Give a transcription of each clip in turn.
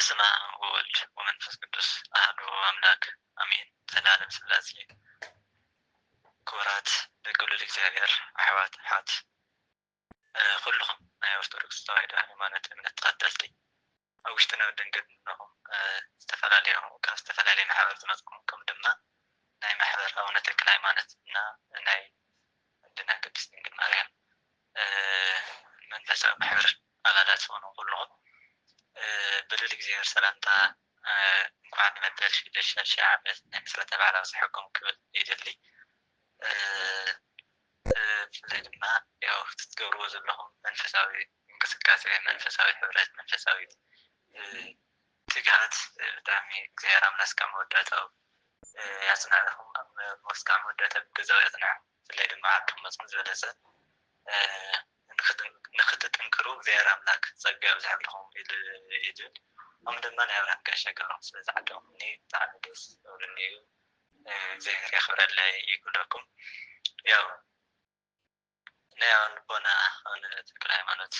በስመ አብ ወወልድ ወመንፈስ ቅዱስ አሐዱ አምላክ አሜን። ዘላለም ሥላሴ ክቡራት ደቂ ወለደ እግዚአብሔር ኣሕዋት ኣሓት ኩልኩም ናይ ኦርቶዶክስ ተዋህዶ ሃይማኖት እምነት ተኸተልቲ ኣብ ውሽጥና ደንገድ ንኹም ዝተፈላለዩ ካብ ዝተፈላለየ ማሕበር ዝመፅኩም ከም ድማ ናይ ማሕበር ኣቡነ ተክለ ሃይማኖት እና ናይ ወድና ቅድስት ድንግል ማርያም መንፈሳዊ ማሕበር ኣባላት ዝኾኑ ኩልኩም ብልል እግዚአብሔር ሰላምታ እንኳን ንመበል 6,000 ዓመት ናይ ምስረታ በዓል ኣብፅሐኩም ክብል ይደሊ። ብፍላይ ድማ ያው ትገብርዎ ዘለኹም መንፈሳዊ እንቅስቃሴ፣ መንፈሳዊ ሕብረት፣ መንፈሳዊ ትግሃት ብጣዕሚ እግዚአብሔር ኣምላክ ካብ መወዳእታው ያጽናዕኹም፣ ኣብ መስካዕ መወዳእታ ብገዛው ያጽናዕኹም። ብፍላይ ድማ ዓድኩም መፅን ዝበለፀ ንኽትጥንክሩ እግዚአብሔር ኣምላክ ፀጋ ይብዛሕልኹም ይብል። ከምኡ ድማ ናይ ኣብርሃም ጋሻ ገብሮም ስለዝዓደኹምኒ ብጣዕሚ ደስ ዝብለኒ እዩ። እግዚአብሔር የኽብረለይ ይክብለኩም። ያው ናይ ኣቦና ኣቡነ ተክለ ሃይማኖት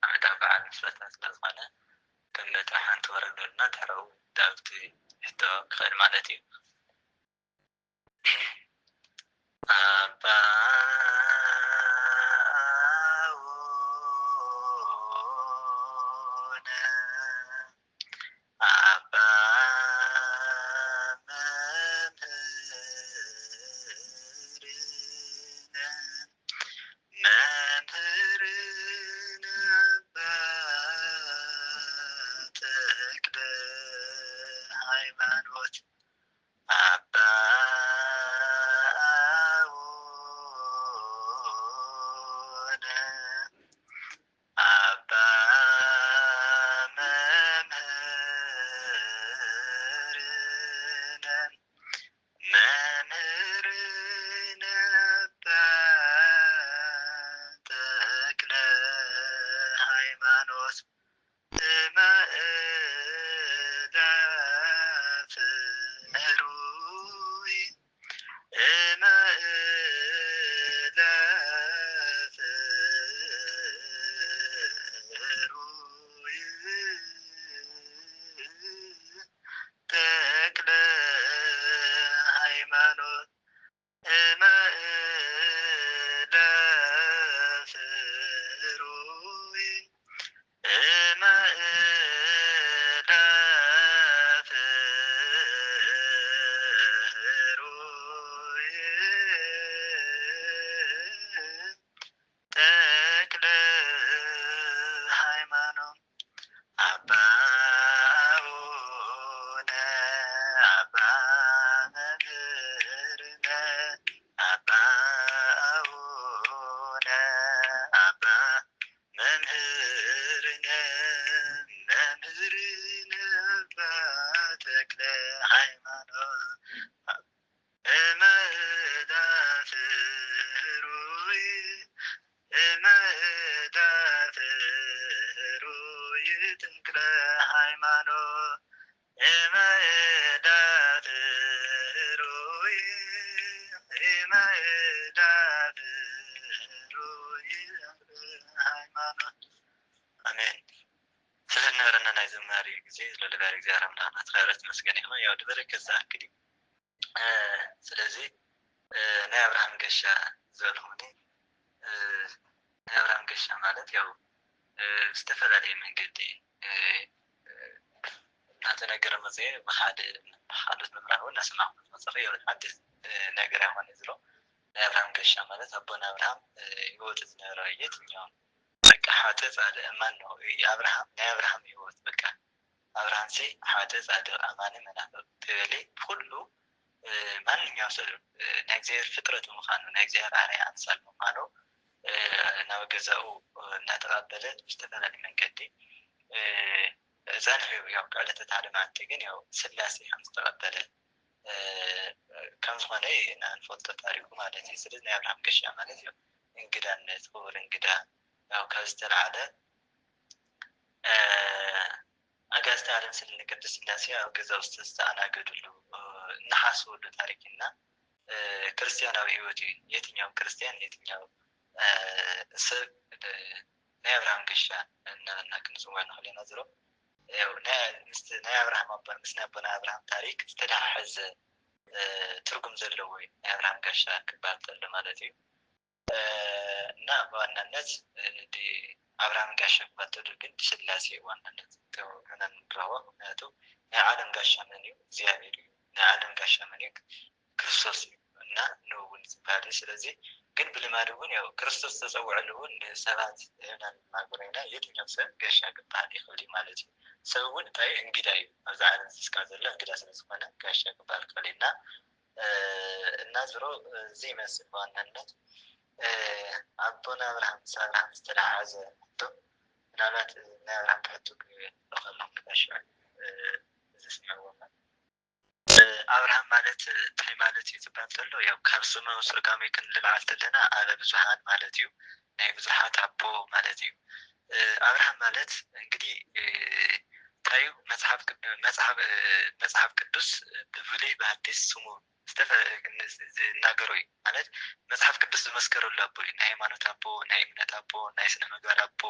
ዓመታዊ በዓል ምስረታ ስለዝኾነ ከም ነቲ ሓንቲ ወረዶልና ድሕረኡ ዳብቲ ሕቶ ክኽእል ማለት እዩ። ኣባ አሜን። ስለነበረና ናይ ዝማሬ ግዜ ለለባሪ እግዚአብሔር ኣምላኽና ተኸብረት መስገን ይኹን። ያው ድበረከት ዝኣክል እዩ። ስለዚ ናይ ኣብርሃም ገሻ ዝበልኹኒ ናይ ኣብርሃም ገሻ ማለት ያው ዝተፈላለየ መንገዲ እናተነገረ መፅአ ብካልኦት ምምራን እውን እናሰማዕኹ መፅኺ ያው ሓድሽ ነገር ኣይኮነ ዝሎ ናይ ኣብርሃም ገሻ ማለት ኣቦና ኣብርሃም ሂወቱ ዝነበረ የትኛውም በቃ ሓደ ጻድቅ ማን ነው አብርሃም ናይ አብርሃም ህይወት በቃ አብርሃም ሲ ሓደ ጻድቅ አማኒ መናፍቅ ተበሊ ሁሉ ማንኛውም ሰብ ናይ እግዚአብሔር ፍጥረት ምዃኑ ናይ እግዚአብሔር ኣርአያ ኣምሳል ምዃኑ ናብ ገዛኡ እናተቐበለ ብዝተፈላለየ መንገዲ ዛንሑ ያው ዕለታት ሓደ መዓልቲ ግን ያው ስላሴ ከም ዝተቐበለ ከም ዝኾነ ኢና ንፈልጦ ታሪኩ ማለት እዩ። ስለዚ ናይ አብርሃም ገሻ ማለት ያው እንግዳነት ክቡር እንግዳ ያው ካብ ዝተልዓለ ኣጋዝቲ ዓለም ስለ ቅድስት ስላሴ ኣብ ገዛ ውስጥ ዝተኣናገድሉ እናሓስበሉ ታሪክና ክርስቲያናዊ ህይወት እዩ። የትኛው ክርስቲያን የትኛው ሰብ ናይ አብርሃም ገሻ እና ክንፅዋ ንኽእል ኢና ዝሮ ናይ ኣብርሃም ኣቦ ምስ ኣቦና ኣብርሃም ታሪክ ዝተተሓሓዘ ትርጉም ዘለዎ እዩ ናይ ኣብርሃም ጋሻ ክበሃል ተሎ ማለት እዩ እና ብዋናነት ኣብርሃም ጋሻ ክበሃል ተሎ ግን ስላሴ ዋናነት ሕና ንረኽቦ ምክንያቱ ናይ ዓለም ጋሻ መን እዩ እግዚኣብሔር እዩ ናይ ዓለም ጋሻ መን እዩ ክርስቶስ እዩ እና ንውን ዝበሃል ስለዚ ግን ብልማድ እውን ያው ክርስቶስ ተፀውዐሉ እውን ንሰባት ሕና ንናገሮ ኢና የትኛው ሰብ ጋሻ ክበሃል ይኽእል እዩ ማለት እዩ ሰብ እውን እንታይ እንግዳ እዩ ኣብዚ ዓለም ዝስካ ዘሎ እንግዳ ስለዝኾነ ጋሻ ክበሃል ይኽእል ኢና እና ዝሮ እዚ ይመስል ብዋናነት ኣቦና ኣብርሃም ምስ ኣብርሃም ዝተተሓሓዘ ሕቶ ምናልባት ናይ ኣብርሃም ሕቶ ከለኹ ጋሻ ዝስምዕዎ ኣብርሃም ማለት እንታይ ማለት እዩ ዝበሃል ተሎ ያው ካብ ስሙ ስርጓሜ ክንልዓል ተለና ኣበ ብዙሓን ማለት እዩ ናይ ብዙሓት ኣቦ ማለት እዩ ኣብርሃም ማለት እንግዲህ እንታይ እዩ መፅሓፍ ቅዱስ ብብሉይ ብኣዲስ ስሙ ዝናገሮ እዩ ማለት መፅሓፍ ቅዱስ ዝመስከረሉ ኣቦ እዩ ናይ ሃይማኖት ኣቦ ናይ እምነት ኣቦ ናይ ስነ ምግባር ኣቦ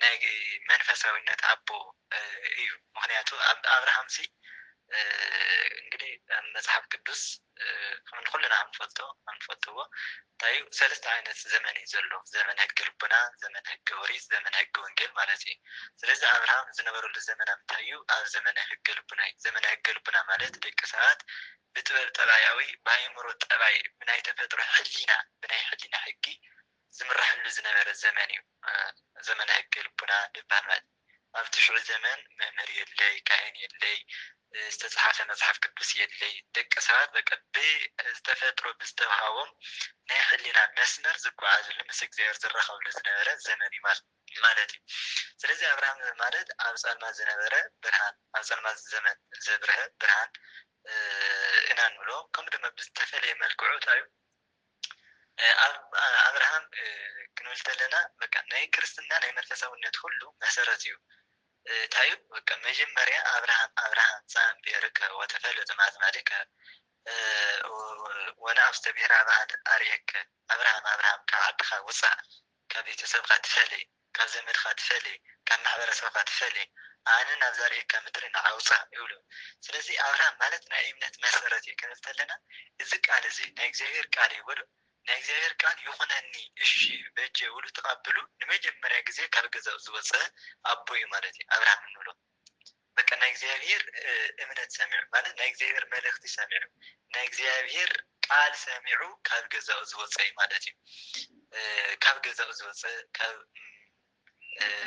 ናይ መንፈሳዊነት ኣቦ እዩ ምክንያቱ ኣብርሃም ሲ እንግዲህ መፅሓፍ ቅዱስ ከም ንኩልና ንፈልጥዎ እንታይ እዩ ሰለስተ ዓይነት ዘመን እዩ ዘሎ ዘመን ሕጊ ልቡና ዘመን ሕጊ ኦሪት ዘመን ሕጊ ወንጌል ማለት እዩ ስለዚ ኣብርሃም ዝነበረሉ ዘመን ኣብ እንታይ እዩ ኣብ ዘመነ ሕጊ ልቡና እዩ ዘመነ ሕጊ ልቡና ማለት ደቂ ሰባት ብጥበብ ጠባያዊ ብኣይምሮ ጠባይ ብናይ ተፈጥሮ ሕሊና ብናይ ሕሊና ሕጊ ዝምራሕሉ ዝነበረ ዘመን እዩ ዘመነ ሕጊ ልቡና ዝበሃል ማለት ኣብቲ ሽዑ ዘመን መምህር የለይ ካህን የለይ ዝተፅሓፈ መፅሓፍ ቅዱስ የለይ ደቂ ሰባት በቃ ብዝተፈጥሮ ብዝተውሃቦም ናይ ሕሊና መስመር ዝጓዓዝሉ ምስ እግዚኣብሔር ዝራኸብሉ ዝነበረ ዘመን እዩ ማለት እዩ ስለዚ ኣብርሃም ማለት ኣብ ፀልማት ዝነበረ ብርሃን ኣብ ፀልማት ዘመን ዘብርሀ ብርሃን ኢና ንብሎ ከምኡ ድማ ብዝተፈለየ መልክዑ እንታይ እዩ ኣብርሃም ክንብል ተለና በቃ ናይ ክርስትና ናይ መንፈሳውነት ኩሉ መሰረት እዩ እንታይ እዩ በቃ መጀመርያ ኣብርሃም ፃንቤርከ ወተፈለጠ ማዝማሊከ ወነኣብስተ ብሔረ ባዕድ ኣርየከ ኣብርሃም ካብ ዓድኻ ውፃእ ካብ ቤተሰብካ ትፈለይ ካብ ዘመድካ ትፈለይ ካብ ማሕበረሰብካ ትፈለይ ኣነ ናብ ዛርየካ ምድሪ ንዓውፃእ ይብሉ ስለዚ ኣብርሃም ማለት ናይ እምነት መሰረት እዩ ክንብል ተለና እዚ ቃል እዚ ናይ እግዚኣብሔር ቃል እዩ በሉ ናይ እግዚኣብሔር ቃል ይኹነኒ እሺ በጀ ውሉ ተቐብሉ ንመጀመርያ ግዜ ካብ ገዛኡ ዝወፀ ኣቦ እዩ ማለት እዩ ኣብርሃም እንብሎ በቃ ናይ እግዚኣብሔር እምነት ሰሚዑ ማለት ናይ እግዚኣብሔር መልእክቲ ሰሚዑ ናይ እግዚኣብሔር ቃል ሰሚዑ ካብ ገዛኡ ዝወፀ እዩ ማለት እዩ ካብ ገዛኡ ዝወፀ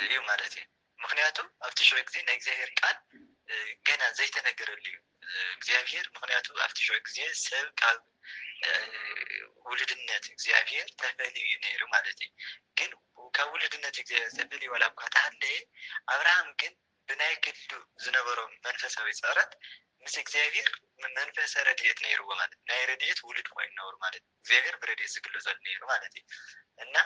እዩ ማለት እዩ ምክንያቱ ኣብቲ ሽዑ ግዜ ናይ እግዚኣብሔር ቃል ገና ዘይተነገረሉ እዩ እግዚኣብሔር ምክንያቱ ኣብቲ ሽዑ ግዜ ሰብ ካብ ውልድነት እግዚኣብሔር ተፈልዩ እዩ ነይሩ ማለት እዩ ግን ካብ ውልድነት እግዚኣብሔር ተፈልዩ ዋላ እኳ እንተሃለየ ኣብርሃም ግን ብናይ ግሉ ዝነበሮም መንፈሳዊ ፀረት ምስ እግዚኣብሔር መንፈሰ ረድኤት ነይርዎ ማለት ናይ ረድኤት ውልድ ኮይኑ ነብሩ ማለት እግዚኣብሔር ብረድኤት ዝግለፀሉ ነይሩ ማለት እዩ እና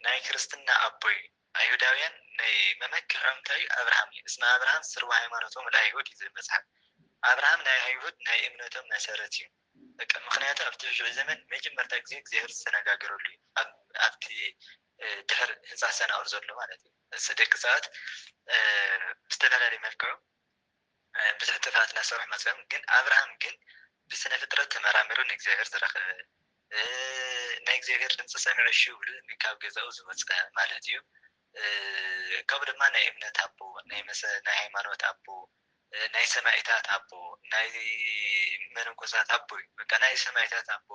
ናይ ክርስትና ኣቦይ ኣይሁዳውያን ናይ መመክዖም እንታይ ኣብርሃም እዩ እስመ ኣብርሃም ስርወ ሃይማኖቶም ለኣይሁድ እዩ ዝብል መፅሓፍ ኣብርሃም ናይ ኣይሁድ ናይ እምነቶም መሰረት እዩ በቃ ምክንያቱ ኣብቲ ሽዑ ዘመን መጀመርታ ግዜ እግዚኣብሔር ዝተነጋገረሉ እዩ ኣብቲ ድሕር ህንፃ ሰናብር ዘሎ ማለት እዩ ደቂ ሰባት ብዝተፈላለየ መልክዑ ብዙሕ ጥፋት እናሰርሑ መፅኦም ግን ኣብርሃም ግን ብስነ ፍጥረት ተመራሚሩ ንእግዚኣብሔር ዝረኸበ ናይ እግዚኣብሔር ድምፂ ሰሚዑ እሺ ብሉ ካብ ገዛኡ ዝወፀ ማለት እዩ ከምኡ ድማ ናይ እምነት ኣቦ ናይ ሃይማኖት ኣቦ ናይ ሰማዕታት ኣቦ ናይ መነኮሳት ኣቦ እዩ በቃ ናይ ሰማዕታት ኣቦ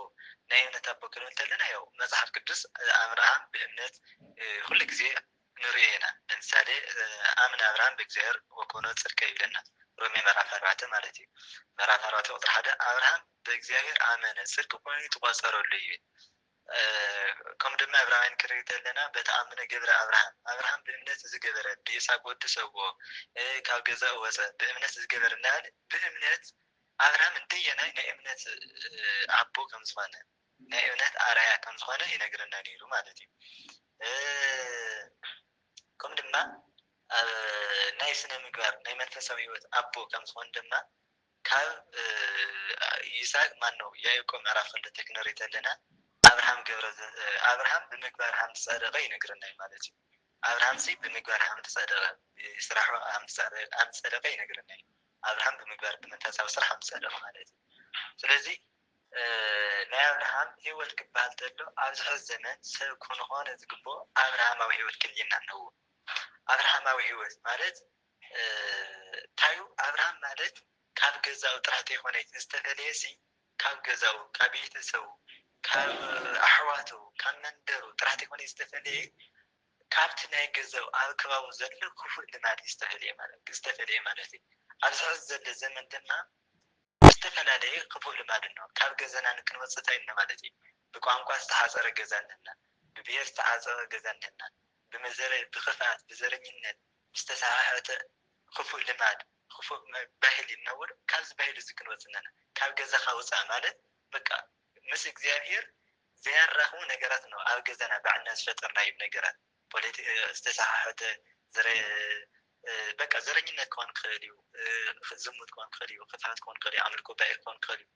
ናይ እምነት ኣቦ ክንብል ተለና ያው መፅሓፍ ቅዱስ ኣብርሃም ብእምነት ኩሉ ግዜ ንሪኦ ኢና ለምሳሌ ኣምነ ኣብርሃም ብእግዚኣብሔር ወኮኖ ፅድቀ ይብለና ሮሜ ምዕራፍ 4 ማለት እዩ ምዕራፍ 4 ቁጥሪ 1 ኣብርሃም ብእግዚኣብሔር ኣመነ ፅድቂ ኮይኑ ትቆፀረሉ እዩ ከምኡ ድማ ዕብራውያን ክንርኢ ተለና በተኣምነ ገብረ ኣብርሃም ብእምነት ዝገበረ ብይስሓቅ ወዲ ሰውኦ ካብ ገዛኡ ወፀ ብእምነት ዝገበረ እናበለ ብእምነት ኣብርሃም እንደየናይ ናይ እምነት ኣቦ ከም ዝኾነ ናይ እምነት ኣርኣያ ከም ዝኾነ ይነግረና ነይሩ ማለት እዩ ከምኡ ድማ ናይ ስነ ምግባር ናይ መንፈሳዊ ሂወት ኣቦ ከም ዝኾነ ድማ ካብ ይስሓቅ ማነው ያዕቆብ ምዕራፍ 2 ክንርኢ ተለና ኣብርሃም ብምግባር ከም ዝፀደቀ ይነግረና ማለት እዩ أبراهام سي بمقبار حمد صدقة يسرحوا حمد صدقة ينقرنا أبراهام بمقبار بمنتاسا وسرح حمد صدقة مالتي سلازي ናይ ኣብርሃም ሂወት ክበሃል ተሎ ኣብዚ ሕዚ ዘመን ሰብ ክኾነ ዝግብኦ ኣብርሃማዊ ሂወት ክልየና ኣለዎ ኣብርሃማዊ ሂወት ማለት ታዩ ኣብርሃም ማለት ካብ ገዛው ጥራት የኾነ ዝተፈለየ ሲ ካብ ገዛው ካብ ቤተሰቡ ካብ ኣሕዋቱ ካብ መንደሩ ጥራት የኾነ ዝተፈለየ ካብቲ ናይ ገዛው ኣብ ከባቢኡ ዘሎ ክፉእ ልማድ ዝተፈለየ ማለት እዩ ኣብዚ ሕዚ ዘሎ ዘመን ድማ ዝተፈላለየ ክፉእ ልማድ ነው ካብ ገዛና ክንወፅእ ኢና ማለት እዩ ብቋንቋ ዝተሓፀረ ገዛ ኣለና ብብሄር ዝተሓፀረ ገዛ ኣለና ብመዘረ ብክፋት ብዘረኝነት ዝተሰሓሐተ ክፉእ ልማድ ክፉእ ባህሊ ነውር ካብዚ ባህሊ እዚ ክንወፅእ ኣለና ካብ ገዛኻ ውፃእ ማለት በቃ ምስ እግዚኣብሔር ዘያራኽቡ ነገራት ነው ኣብ ገዛና ባዕልና ዝፈጠርናዮ ነገራት ፖለቲካ ዝተሰሓሐተ በቃ ዘረኝነት ክኾን ክኽእል እዩ ዝሙት ክኾን ክኽእል እዩ ክፋት ክኾን ክኽእል እዩ ኣምልኮ ባዕል ክኾን ክኽእል እዩ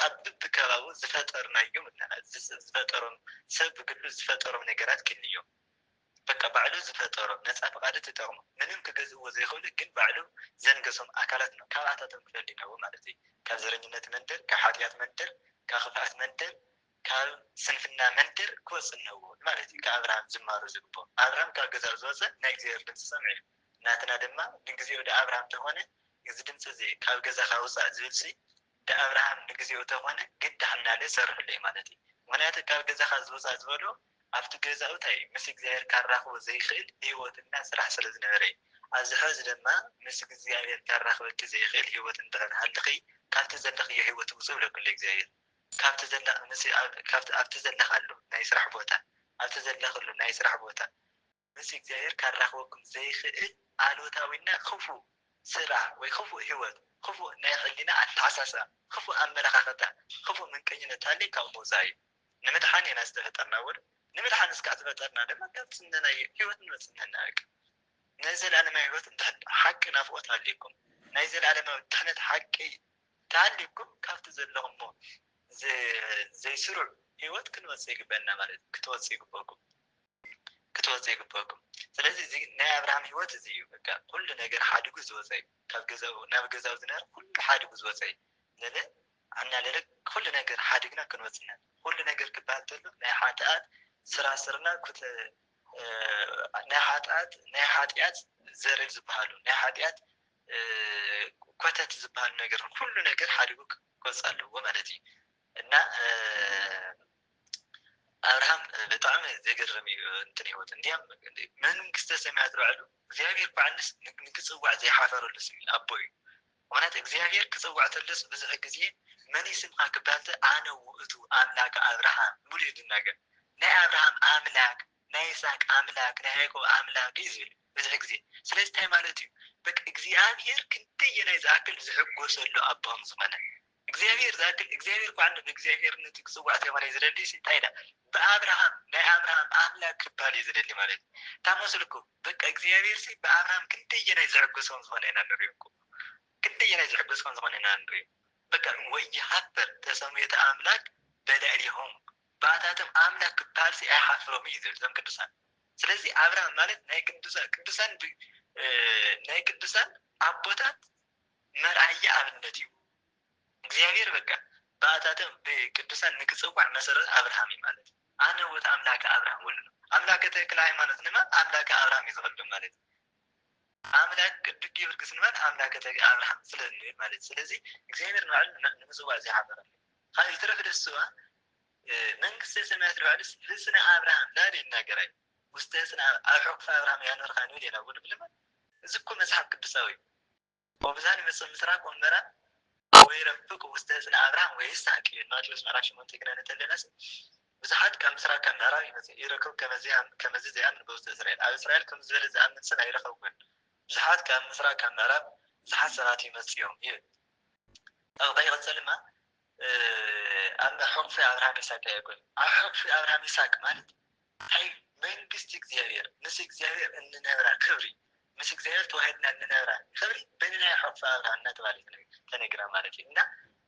ኣብ ብከባቢኡ ዝፈጠርናዮም ዝፈጠሮም ሰብ ብግሉ ዝፈጠሮም ነገራት ክህልዮም በቃ ባዕሉ ዝፈጠሮም ነፃ ፈቃዲ ተጠቕሙ ምንም ክገዝእዎ ዘይኽእሉ ግን ባዕሉ ዘንገሶም ኣካላት ነው ካብኣታቶም ክፈልይናዎ ማለት እዩ ካብ ዘረኝነት መንደር ካብ ሓጢኣት መንደር ካብ ክፍኣት መንደር ካብ ስንፍና መንደር ክወፅእ እነዎ ማለት እዩ ካብ ኣብርሃም ዝማሩ ዝግብኦ ኣብርሃም ካብ ገዛ ዝወፀ ናይ እግዚኣብሔር ድምፂ ሰምዑ እዩ ናትና ድማ ንግዚኡ ደ ኣብርሃም ተኾነ እዚ ድምፂ እዚ ካብ ገዛኻ ውፃእ ዝብል ሲ ደ ኣብርሃም ንግዚኡ ተኾነ ግዳሕናለ ሰርሕሉ እዩ ማለት እዩ ምክንያቱ ካብ ገዛኻ ዝወፃእ ዝበሎ ኣብቲ ገዛኡ እንታይ ምስ እግዚኣብሔር ካራኽቦ ዘይኽእል ሂወትና ስራሕ ስለ ዝነበረ እዩ ኣብዚ ሕዚ ድማ ምስ እግዚኣብሔር ካራኽበኪ ዘይኽእል ሂወት እንድሕር ሃልኺ ካብቲ ዘለኽዮ ሂወት ውፅእ ብለኩሉ እግዚኣብሔር ኣብቲ ዘለኻሉ ናይ ስራሕ ቦታ ኣብቲ ዘለኽሉ ናይ ስራሕ ቦታ ምስ እግዚኣብሔር ካራኽበኩም ዘይኽእል ኣልወታዊና ክፉእ ስራሕ ወይ ክፉእ ሂወት ክፉእ ናይ ሕሊና ኣተሓሳስባ ክፉእ ኣመለኻኽታ ክፉእ ምንቅኝነት ሃልይ ካብ ምውፃእ እዩ ንምድሓን ኢና ዝተፈጠርና ውድ ንምድሓን እስካዕ ዝፈጠርና ድማ ካብቲ ዝነናዮ ሂወት ንወፅእ ነናበቅ ናይ ዘለኣለማዊ ሂወት ሓቂ ናፍቆት ሃልይኩም ናይ ዘለኣለማዊ ድሕነት ሓቂ ተሃልይኩም ካብቲ ዘለኹሞ ዘይስሩዕ ሂወት ክንወፅእ ይግበአና ማለት ክትወፅእ ይግበአኩም ስለዚ እዚ ናይ ኣብርሃም ሂወት እዚ እዩ በቃ ኩሉ ነገር ሓድጉ ዝወፀ እዩ ካብ ገዛው ናብ ገዛው ዝነበረ ኩሉ ሓድጉ ዝወፀ እዩ ለለ ዓና ለለ ኩሉ ነገር ሓድግና ክንወፅና ኩሉ ነገር ክበሃል ተሎ ናይ ሓጢኣት ስራስርና ናይ ሓጢኣት ዘረብ ዝበሃሉ ናይ ሓጢኣት ኮተት ዝበሃሉ ነገር ኩሉ ነገር ሓድጉ ክወፅእ ኣለዎ ማለት እዩ እና ኣብርሃም ብጣዕሚ ዘገርም እዩ እንትን ሂወት እንዲያም መንግስተ ሰማያት ዝባዕሉ እግዚኣብሔር ባዕልስ ንክፅዋዕ ዘይሓፈረሉ ስም ኣቦ እዩ ምክንያቱ እግዚኣብሔር ክፅዋዕ ተለስ ብዙሕ ግዜ መን ስምካ ክበሃል ኣነ ውእቱ ኣምላክ ኣብርሃም ሙሉ ይድናገር ናይ ኣብርሃም ኣምላክ ናይ ይስሐቅ ኣምላክ ናይ ያዕቆብ ኣምላክ እዩ ዝብል ብዙሕ ግዜ ስለዚ እንታይ ማለት እዩ በቃ እግዚኣብሔር ክንደየናይ ዝኣክል ዝሕጎሰሉ ኣቦም ዝኾነ እግዚኣብሔር ዝኣክል እግዚኣብሔር ባዕሉ ብእግዚኣብሔርነቱ ክፅዋዕ ዘይኮነ ዝደሊ እንታይ ኢላ ብኣብርሃም ናይ ኣብርሃም ኣምላክ ክበሃል እዩ ዝደሊ ማለት እዩ ታመስልኩም በቃ እግዚኣብሔር ሲ ብኣብርሃም ክንደየናይ ዝሕጎሶም ዝኾነ ኢና ንሪኦ ክንደየናይ ዝሕጎስኩም ዝኾነ ኢና ንሪኦ በቃ ወይሃበር ተሰምየተ ኣምላክ በላዕሊሆም ባእታቶም ኣምላክ ክበሃል ሲ ኣይሓፍሮም እዩ ዝብል እዞም ቅዱሳን ስለዚ ኣብርሃም ማለት ናይ ቅዱሳን ኣቦታት መርኣያ ኣብነት እዩ እግዚኣብሔር በቃ ባእታቶም ብቅዱሳን ንክፅዋዕ መሰረት ኣብርሃም እዩ ማለት ኣነ ውእቱ ኣምላክ ኣብርሃም ወሉ ኣምላክ ተክለ ሃይማኖት ድማ ኣምላክ ኣብርሃም እዩ ዝኽእል ማለት ኣምላክ ቅዱስ ጊዮርጊስ ንበል ኣምላክ ኣብርሃም ስለንብል ማለት ስለዚ እግዚኣብሔር ንባዕሉ ንምፅዋዕ ዘይሓፈረ ካልእ ዝትረፈ ደስዋ መንግስተ ሰማያት ዝባዕሉስ ህፅነ ኣብርሃም ላል ይናገር እዩ ውስተ ህፅነ ኣብ ሕቑፊ ኣብርሃም ያኖርካ ንብል ኢና ውድ ብልማ እዚ እኮ መፅሓፍ ቅዱሳዊ ወብዛን ይመፅእ ምስራቅ ወንበራ ወይረፍቅ ውስተ ህፅነ ኣብርሃም ወይስሐቅ እዩ ማቴዎስ ምዕራፍ 8 ክነንብብ ከለና ብዙሓት ካብ ምስራቅ ካብ ምዕራብ ይመፅእ ይረክብ ከመዚ ዘያምን በውስተ እስራኤል ኣብ እስራኤል ከም ዝበለ ዝኣምን ሰብ ኣይረኸብኩን ብዙሓት ካብ ምስራቅ ካብ ምዕራብ ብዙሓት ሰባት ይመፅኦም ይብል እንታይ ይቕፅል ድማ ኣብ ሕቑፊ ኣብርሃም ይስሐቅ ኣይኮን ኣብ ሕቑፊ ኣብርሃም ይስሐቅ ማለት እንታይ መንግስቲ እግዚኣብሔር ምስ እግዚኣብሔር እንነብራ ክብሪ ምስ እግዚኣብሔር ተዋሂድና እንነብራ ክብሪ በንናይ ሕቑፊ ኣብርሃም እናተባህለ ተነግራ ማለት እዩ እና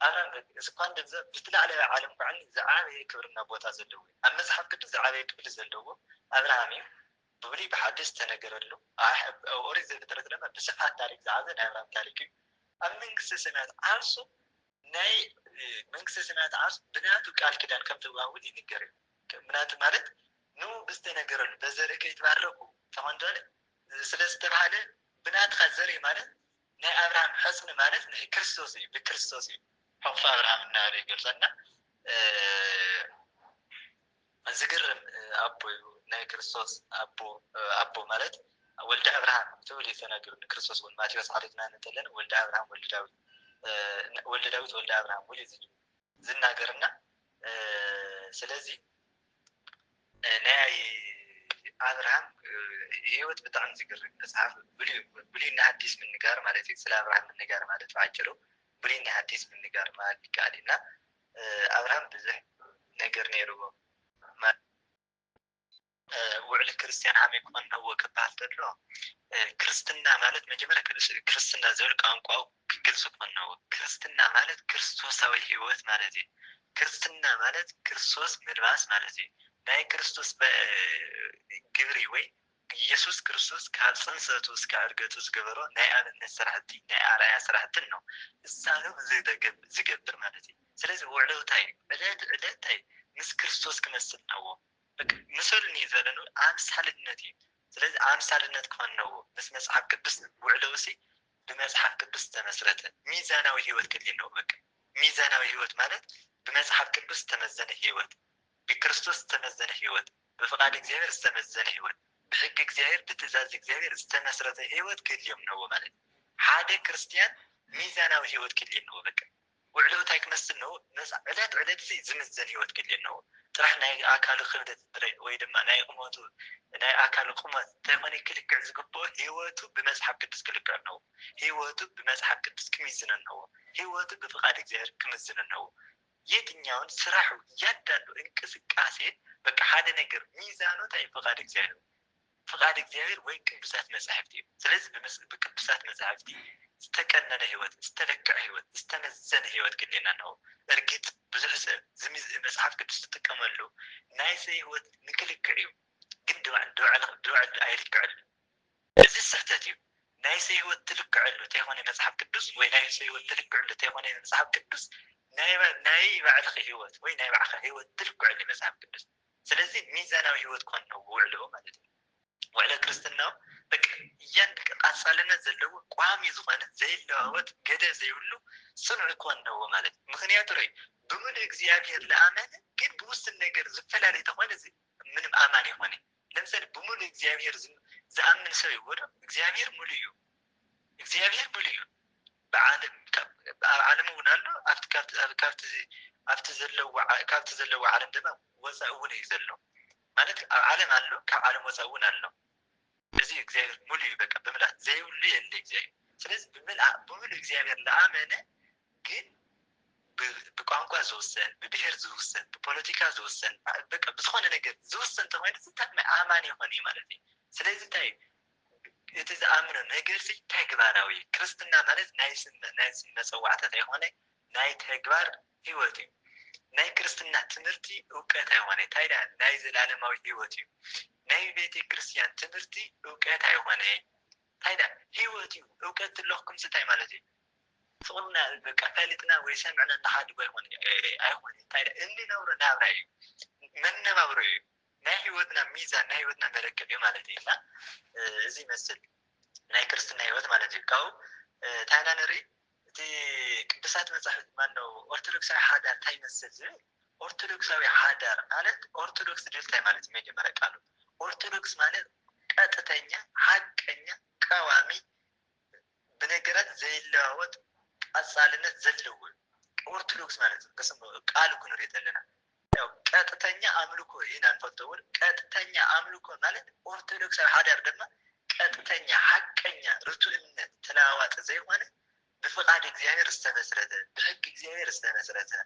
ኣብርሃም እኳ እንደዛ ብዝተላዕለ ዓለም ከዓ ዝዓበየ ክብርና ቦታ ዘለዎ ኣብ መፅሓፍ ቅዱስ ዝዓበየ ክፍሊ ዘለዎ ኣብርሃም እዩ ببلي بحدث تنقرلو أوري زي فترة لما بسفات تاريخ زعزة نعمل تاريخي أمنك سمعت عرسو ناي منكس سمعت عرس بناتو قال كدان كم تواود ينقر بناتو مالت نو بستنقرلو بزرك يتباركو طبعا دول سلسة بحالة بنات خزري مالت ناي أبراهام حسن مالت ناي كريستوسي بكريستوسي حفا أبراهام الناري قلتنا زقر أبو ناي كريستوس أبو مالت ولد أبراهام تولي تنقر كريستوس والماتيوس عرضنا نتلن ولد أبراهام ولد داود ولد داود ولد أبراهام ولي زناقرنا سلازي ناي أبراهام هيوت بتاعن زقر أصحاب بلي إنها حديث من نجار مالتي سلا أبراهام من نجار مالت فاجرو بلي إنها حديث من نجار مالك قالنا أبراهام بزح نجار نيرو ما وعلى كريستيان عم يكون هو كبعث له كريستنا مالت مجمرة كريستنا زول قانقاو كجلس كونه كريستنا مالت كريستوساوي هيوت مالتي كريستنا مالت كريستوس ملباس مالتي ناي كريستوس جبري وي يسوس كريستوس كالسنساتوس كارجتوس جبرو ناي أنا سرحتي ناي على سرحتي إنه السالم زجبر مالتي سلزي وعلو تاي علات تاي مس كريستوس كمسلنا هو مثل نيزلنو أمثال النتي سلزي أمثال النت كونه بس مسحب قدس وعلوسي بمسحب قدس تمسرته ميزاناوي هيوت كلينو بك ميزاناوي هيوت مالت بمسحب قدس تمزن هيوت بكريستوس تمزن هيوت بفقاد እግዚአብሔር استمزن هيوت بحق እግዚአብሔር بتزاز እግዚአብሔር استمسرته هيوت كل يوم نو مالت حاجة كريستيان ميزاناوي هيوت كلينو بك وعلو تايك مسنو نس علات سي زمزن هيوت كلينو طرح ناي أكل خلدة تري ويدما ناي قمتو ناي أكل قمت تماني كلك عزقبو هيوتو بمسحب قدس كلك عنو هيوتو بمسحب قدس كميزن عنو هيوتو بفقاد እግዚአብሔር كميزن عنو የትኛውን ስራው ያዳሉ እንቅስቃሴ በቃ ሓደ ነገር ሚዛኑ ታይ ፈቃድ እግዚአብሔር ወይ ቅዱሳት መጻሕፍት ስለዚህ በቅዱሳት መጻሕፍት استكننا هيوت استلكع هيوت استمزن هيوت كلنا ነው እርግጥ ብዙ ዝምዝ መጽሐፍ ቅዱስ ተጠቀመሉ ናይስ ህይወት ንክልክዕዩ ግን ድዋዕ አይልክዕሉ እዚ ስህተት እዩ ናይስ ህይወት ትልክዕሉ ተይሆነ መጽሐፍ ቅዱስ ወይ ናይስ ህይወት ትልክዕሉ ተይሆነ መጽሐፍ ቅዱስ ናይ ባዕልኺ ህይወት ወይ ናይ ባዕልኺ ህይወት ትልክዕሉ መጽሐፍ ቅዱስ ስለዚህ ሚዛናዊ ህይወት ኮን ነው ውዕሎ ማለት ነው وعلى كريستنا بك ين قاصالنا زلو قامي زغانه زيلوت ገደ ዘይብሉ صنع كون هو ማለት ምክንያቱ ረይ በሙሉ እግዚአብሔር ለአመነ ግን በውስን ነገር ዝፈላልይ ተኾነ ምንም አማን ይሆነ ለምሳሌ በሙሉ እግዚአብሔር ዘአምን ሰው ይወደ እግዚአብሔር ሙሉ እዩ እግዚአብሔር ሙሉ እዩ በዓለም ወናሉ ካብት ዘለው ዓለም ደማ ወፃኡን ይዘሎ ማለት ዓለም አለው ከዓለም ወፃኡን አለው እዚህ እግዚአብሔር ሙሉ በቃ በመላት ዘይውል የለ እግዚአብሔር ስለዚህ በሙሉ እግዚአብሔር ለአመነ ግን በቋንቋ ዘወሰን በብሔር ዘወሰን በፖለቲካ ዘወሰን በቃ በዝኾነ ነገር ዘወሰን ተሆነ ዝታት አማን ይሆን ማለት ነው ስለዚህ ታይ የተዛምነ ነገር ሲል ተግባራዊ ክርስትና ማለት ናይስ መጽዋዕታት የሆነ ናይ ተግባር ህይወት ናይ ክርስትና ትምህርቲ እውቀት አይሆነ ታይዳ ናይ ዘላለማዊ ህይወት ናይ ቤተ ክርስቲያን ትምህርቲ እውቀት አይሆነ ታይዳ ህይወት እውቀት ለኩም ስታይ ማለት ጽውና በቃ ፈልጥና ወይ ሰምዕና ተሓድ አይሆነ ታይዳ እንዲ ነውር ናብራይ መነባብሮ ናይ ህይወትና ሚዛን ናይ ህይወትና መለከት ማለት እና እዚ መስል ናይ ክርስትና ህይወት ማለት ይካው ታይዳ ነሪ እቲ ቅዱሳት መጻሕፍት ማነው ኦርቶዶክሳዊ ሓዳር ታይ መስል ኦርቶዶክሳዊ ሓዳር ማለት ኦርቶዶክስ ድልታይ ማለት መጀመሪያ ቃሉ ኦርቶዶክስ ማለት ቀጥተኛ ሐቀኛ ቀዋሚ በነገራት ዘይለዋወጥ አጻልነት ዘለው ኦርቶዶክስ ማለት በስም ቃሉ ኩን ሪተለና ያው ቀጥተኛ አምልኮ ይናን ፈተው ቀጥተኛ አምልኮ ማለት ኦርቶዶክሳዊ ሓዳር ደግሞ ቀጥተኛ ሐቀኛ ርቱዕነት ተላዋጠ ዘይሆነ بفقاد እግዚአብሔር استمسرته بحق እግዚአብሔር استمسرته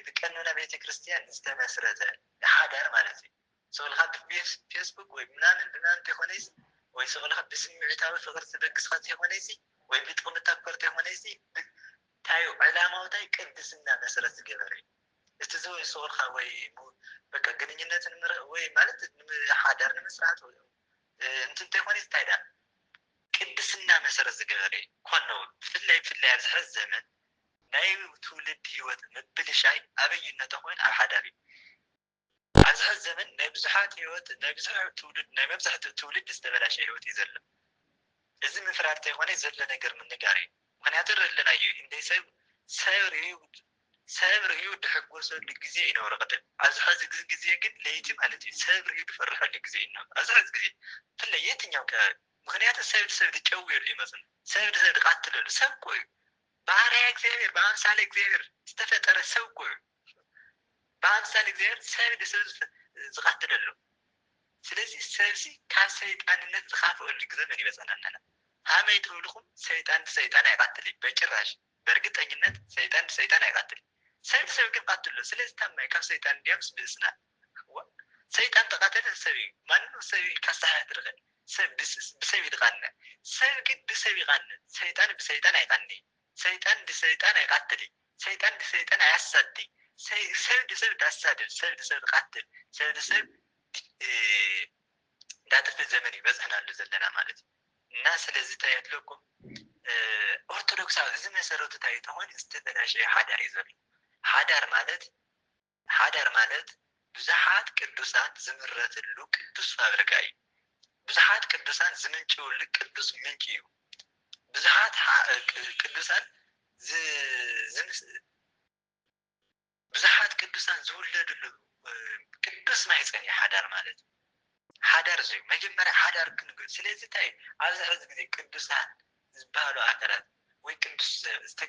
بقانون ቤተ ክርስቲያን استمسرته ሓዳር ማለት ነው ሰው ለሀብ ፌስቡክ ወይ ምናምን ተሆነስ ወይ ሰው ለሀብ ስምዒታዊ ፍቅር ተደግስኻት ተሆነስ ወይ ቢጥቁም ተከርተ ተሆነስ ታዩ ዓላማው ታይ ቅድስና መሰረት ገበረ እትዘው ሶርኻ ወይ በቃ ግንኙነትን ወይ ማለት ሓዳር ንምስራት እንትን ተይኮነ ይታይዳ ቅድስና መሰረት ዝገበረ ኮኖ ብፍላይ ብፍላይ ኣብ ዝሕዝ ዘመን ናይ ትውልድ ህይወት ምብልሻይ ኣበይነቶ ኮይኑ ኣብ ሓዳር እዩ ኣብ ዝሕዝ ዘመን ናይ ብዙሓት ህይወት ናይ ብዙሕ ትውልድ ናይ መብዛሕትኡ ትውልድ ዝተበላሸ ህይወት እዩ ዘሎ እዚ ምፍራር ተይኮነ ዘሎ ነገር ምንጋር እዩ ምክንያቱ ንርኢ ኣለና እዩ እንደይ ሰብ ርዩ ድሕጎሰሉ ግዜ ይነበሩ ቅድም ኣብዚ ሕዚ ግዜ ግን ለይቲ ማለት እዩ ሰብ ርዩ ድፈርሐሉ ግዜ ይነበሩ ኣብዚ ሕዚ ግዜ ብፍላይ የትኛው ከባቢ ምክንያቱ ሰብ ሰብ ድጨውየሉ ይመፅን ሰብ ሰብ ድቃትለሉ ሰብ እኮ እዩ ባህርያ እግዚኣብሔር ብኣምሳለ እግዚኣብሔር ዝተፈጠረ ሰብ እኮ እዩ ብኣምሳለ እግዚኣብሔር ሰብ ድሰብ ዝቃትለሉ ስለዚ ሰብሲ ካብ ሰይጣንነት ዝኻፍአሉ ግዜ መን ይበፀናልና ሃመይ ትብልኩም ሰይጣን ብሰይጣን ኣይቃትልን በጭራሽ በእርግጠኝነት ሰይጣን ብሰይጣን ኣይቃትልን ሰብ ሰብ ግን ቃትሎ ስለዚ ታማይ ካብ ሰይጣን እንዲያምስ ብእስና ሰይጣን ተቃተለ ሰብ እዩ ማንም ሰብ ካሳሓት ትርኽል ሰብ ብሰብ ይድቃነ ሰብ ግን ብሰብ ይቃነ ሰይጣን ብሰይጣን ኣይቃኒ ሰይጣን ብሰይጣን ኣይቃትል ሰይጣን ብሰይጣን ኣያሳድ ሰብ ድሰብ ዳሳድድ ሰብ ድሰብ ድቃትል ሰብ ድሰብ ዳጥፍ ዘመን ይበፅሕናሉ ዘለና ማለት እዩ እና ስለዚ ታየትለኩም ኦርቶዶክሳዊ እዚ መሰረቱ ታይቶ ሆን ዝተበላሸየ ሓዳር እዩ ዘሎ ሓዳር ማለት ብዙሓት ቅዱሳን ዝምረትሉ ቅዱስ ፋብሪካ እዩ ብዙሓት ቅዱሳን ዝምንጭውሉ ቅዱስ ምንጭ እዩ ብዙሓት ቅዱሳን ብዙሓት ቅዱሳን ዝውለድሉ ቅዱስ ማይፀን ሓዳር ማለት ሓዳር እዩ መጀመርያ ሓዳር ክንግል ስለዚ ታይ ኣብዚ ሕዚ ግዜ ቅዱሳን ዝበሃሉ ኣካላት ወይ ቅዱስ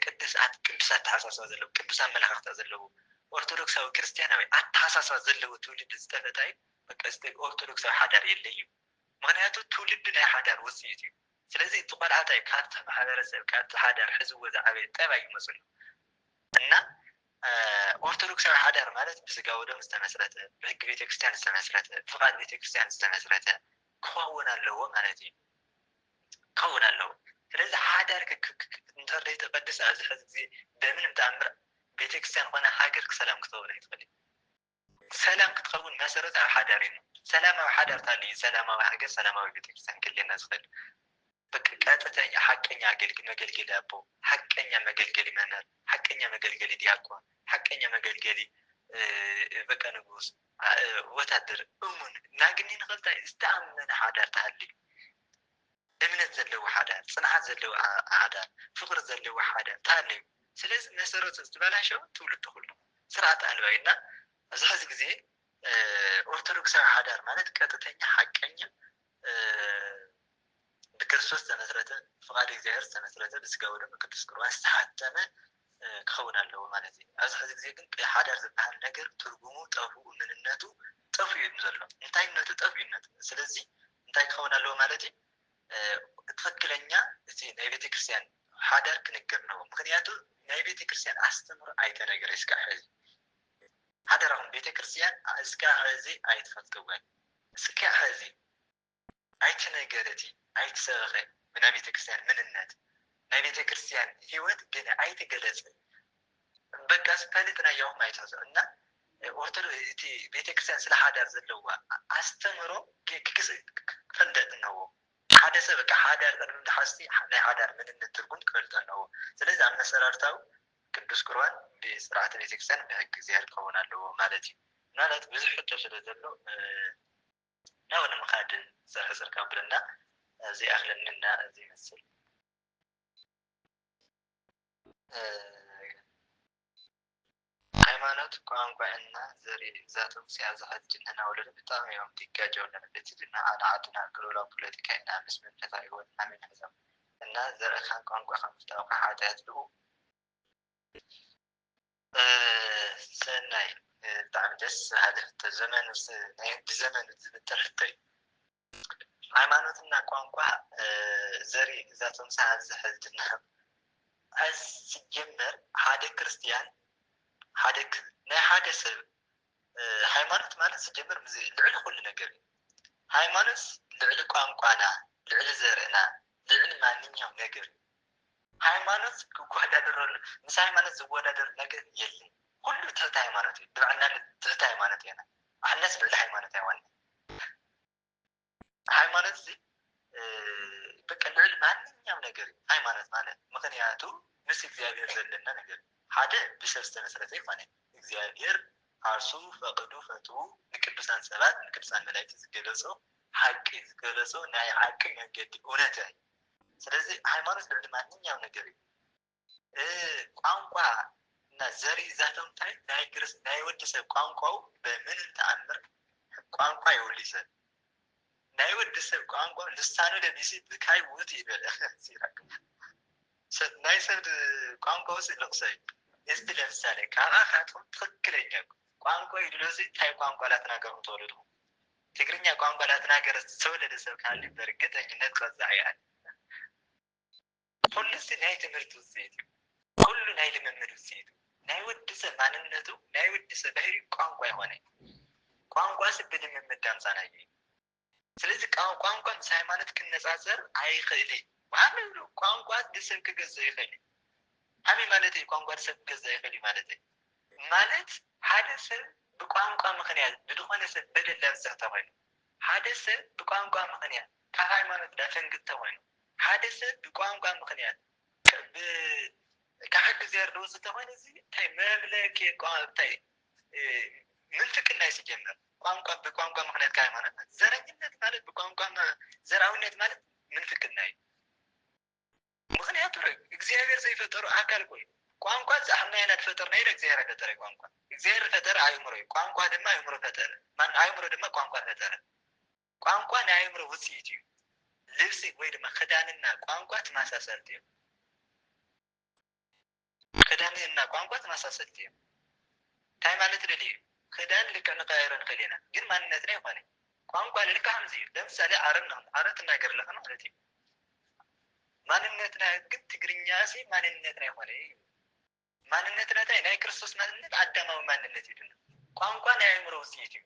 ቅዱሳት ተሓሳስባ ዘለዉ ቅዱስ ኣመለኻኽታ ዘለዉ ኦርቶዶክሳዊ ክርስቲያናዊ ኣተሓሳስባ ዘለዉ ትውልድ ዝተፈታይ በቃ ኦርቶዶክሳዊ ሓዳር የለ እዩ ምክንያቱ ትውልድ ናይ ሓዳር ውፅኢት እዩ ስለዚ እቲ ቆልዓታይ ካብቲ ማሕበረሰብ ካብቲ ሓዳር ሕዝዎ ዝዓበየ ጠባይ ይመፅሉ እና ኦርቶዶክሳዊ ሓዳር ማለት ብስጋ ወደም ዝተመስረተ ብሕጊ ቤተክርስትያን ዝተመስረተ ፍቃድ ቤተክርስትያን ዝተመስረተ ክኸውን ኣለዎ ማለት እዩ ክኸውን ኣለዎ ስለዚ ሓዳር እንተደይ ተቀድስ ኣብዚ ሕዚ ግዜ በምንም ተኣምር ቤተክርስትያን ኮነ ሃገር ሰላም ክትኸውን ኣይትኽእል ሰላም ክትኸውን መሰረት ኣብ ሓዳር እዩ ሰላማዊ ሓዳር ታልዩ ሰላማዊ ሃገር ሰላማዊ ቤተክርስትያን ክልየና ዝኽእል ቀጥተኛ ሓቀኛ መገልገሊ ኣቦ ሓቀኛ መገልገሊ መምህር ሓቀኛ መገልገሊ ዲያቆን ሓቀኛ መገልገሊ በቃ ንጉስ ወታደር እሙን ናግኒ ንኽልታይ ዝተኣመነ ሓዳር ተሃልዩ እምነት ዘለዎ ሓዳር ፅንዓት ዘለዎ ሓዳር ፍቅሪ ዘለዎ ሓዳር ተሃልዩ ስለዚ መሰረቱ ዝተበላሸው ትውልድ ኩሉ ስርዓት ኣልባ ኢና ኣብዚ ሕዚ ግዜ ኦርቶዶክሳዊ ሓዳር ማለት ቀጥተኛ ሓቀኛ ብክርስቶስ ዝተመስረተ ፍቃድ እግዚኣብሔር ዝተመስረተ ብስጋ ወደሙ ቅዱስ ቁርባን ዝተሓተመ ክኸውን ኣለዎ ማለት እዩ ኣብዚ ሕዚ ግዜ ግን ሓዳር ዝበሃል ነገር ትርጉሙ ጠፍኡ ምንነቱ ጠፍኡ እዩ ዘሎ እንታይነቱ ጠፍኡነቱ ስለዚ እንታይ ክኸውን ኣለዎ ማለት እዩ ትክክለኛ እቲ ናይ ቤተክርስትያን ሓዳር ክንገር ነው ምክንያቱ ናይ ቤተክርስትያን ኣስተምሮ ኣይተነገረ እስካዕ ሕዚ ሓዳራኹም ቤተክርስትያን እስካዕ ሕዚ ኣይትፈልጥዎን እስካዕ ሕዚ ኣይተነገረቲ ኣይተሰበኸ ብናይ ቤተክርስትያን ምንነት ናይ ቤተክርስትያን ህይወት ግን ኣይተገለፀ በቃ ፈሊጥናዮም ኣይተዘ እና ኦርቶዶክስ እቲ ቤተክርስትያን ስለ ሓዳር ዘለዋ ኣስተምሮ ክፈልጥ ኣለዎ ሓደ ሰብ በቃ ሓዳር ቅድሚ ድሓስቲ ናይ ሓዳር ምንነት ትርጉም ክፈልጥ ኣለዎ ስለዚ ኣብ መሰረታዊ ቅዱስ ቁርባን ብስርዓተ ቤተክርስትያን ብሕጊ እግዚኣብሔር ክኸውን ኣለዎ ማለት እዩ ማለት ብዙሕ ሕቶ ስለ ዘሎ ናው ንምኻድ ዝሕፅር ብለና ዘይኣኽለንና ዘይመስል ሃይማኖት ቋንቋ እና ዘርኢ ዛቶም ሲያዘ ሕጅንና ወለደ ብጣዕሚ እዮም ትጋጨው ለና በቲ ድማ ዓድና ክልላዊ ፖለቲካ ኢና ምስ መንፈሳዊ ህይወትና መንፈሳዊ እና ዘረኻ ቋንቋ ከምዝታወካ ሓጢያት ድኡ ሰናይ ብጣዕሚ ደስ በሃሊ ዘመን ናይ ብዘመን ዝምጥር ሕቶ እዩ ሃይማኖትና ቋንቋ ዘርኢ ዛቶም ሲያዘ ሕጅና ሲጀመር ሓደ ክርስቲያን ናይ ሓደ ሰብ ሃይማኖት ማለት ሲጀመር ልዕሊ ኩሉ ነገር እዩ ሃይማኖት ልዕሊ ቋንቋና ልዕሊ ዘርእና ልዕሊ ማንኛውም ነገር ሃይማኖት ክወዳደረሉ ምስ ሃይማኖት ዝወዳደር ነገር የለን كل تحت ሃይማኖት ብዕና ትሕቲ ሃይማኖት ኢና ኣሕነስ ልዕሊ ሃይማኖት ኣይኮነ ሃይማኖት እዚ በቃ ልዕሊ ማንኛውም ነገር ሃይማኖት ማለት ምክንያቱ ምስ እግዚአብሔር ዘለና ነገር ሓደ ብሰብ ዝተመስረተ ይኮነ እግዚአብሔር ዓርሱ ፈቅዱ ፈትው ንቅዱሳን ሰባት ንቅዱሳን መላእክት ዝገለጾ ሓቂ ዝገለጾ ናይ ሓቂ መንገዲ እውነት እዩ ስለዚ ሃይማኖት ልዕሊ ማንኛውም ነገር ቋንቋ እና ዘሪ ዛቶም ታይ ናይ ወዲ ሰብ ቋንቋው በምን ተአምር ቋንቋ ይወልሰ ናይ ወዲ ሰብ ቋንቋ ልሳኑ ለቢሲ ብካይ ውት ይበለ ሲራክ ናይ ሰብ ቋንቋው ሲልቅሰይ እስቲ ለምሳሌ ካራካቱም ትክክለኛ ቋንቋ ይድሎሲ ታይ ቋንቋ ላተናገሩ ተወለዱ ትግርኛ ቋንቋ ላተናገረ ተወለደ ሰብ ካለ በርግጠኝነት ቀዛያል ሁሉስ ናይ ትምህርት ውጤት ሁሉ ናይ ልምምድ ውጤት ናይ ወዲ ሰብ ማንነቱ ናይ ወዲ ሰብ ባህሪ ቋንቋ ይሆነ ቋንቋ ስብልምምድ ዳምሳናይ ስለዚህ ቋንቋ ሃይማኖት ክነጻጸር አይክእል ማለት ቋንቋ ድስብ ክገዛ ይክእል አሚ ማለት ቋንቋ ድስብ ክገዛ ይክእል ማለት ሓደ ሰብ በቋንቋ ምክንያት ብድኾነ ሰብ በደላብ ዘተባይ ሓደ ሰብ በቋንቋ ምክንያት ከሃይማኖት ዳፈንግጥ ተባይ ሓደ ሰብ በቋንቋ ምክንያት ከሐድ ዘርዶ ዝተሆነ እዚ ታይ መምለክ ቋንቋይ ምንፍቅና ይጀምር ቋንቋ በቋንቋ ምክንያት ከሃይማኖት ዘረኝነት ማለት በቋንቋ ዘራውነት ማለት ምንፍቅና ምክንያቱ እግዚአብሔር ዘይፈጠሩ አካል ቆይ ቋንቋ ዛህማያና ተፈጠርና ይለ እግዚአብሔር ፈጠረ ቋንቋ እግዚአብሔር ፈጠረ አይምሮ ቋንቋ ድማ አይምሮ ፈጠረ ማን አይምሮ ድማ ቋንቋ ፈጠረ ቋንቋ ናይ አይምሮ ውጽኢት እዩ ልብስ ወይ ድማ ክዳንና ቋንቋ ተማሳሰልት እዩ ክዳንና ቋንቋ ተማሳሰልት እዩ ታይ ማለት ደሊ ክዳን ልክዕ ንቀይረን ከሌና ግን ማንነትና ይሆነ ቋንቋ ልክ hamzi ለምሳሌ አረት ነገር ለከነ ማለት እዩ ማንነትና ግን ትግርኛ ሲ ማንነትና ይሆነ ማንነትና ታይ ናይ ክርስቶስ ማንነት አዳማዊ ማንነት ይድነ ቋንቋ ናይ አይምሮ ውጽኢት እዩ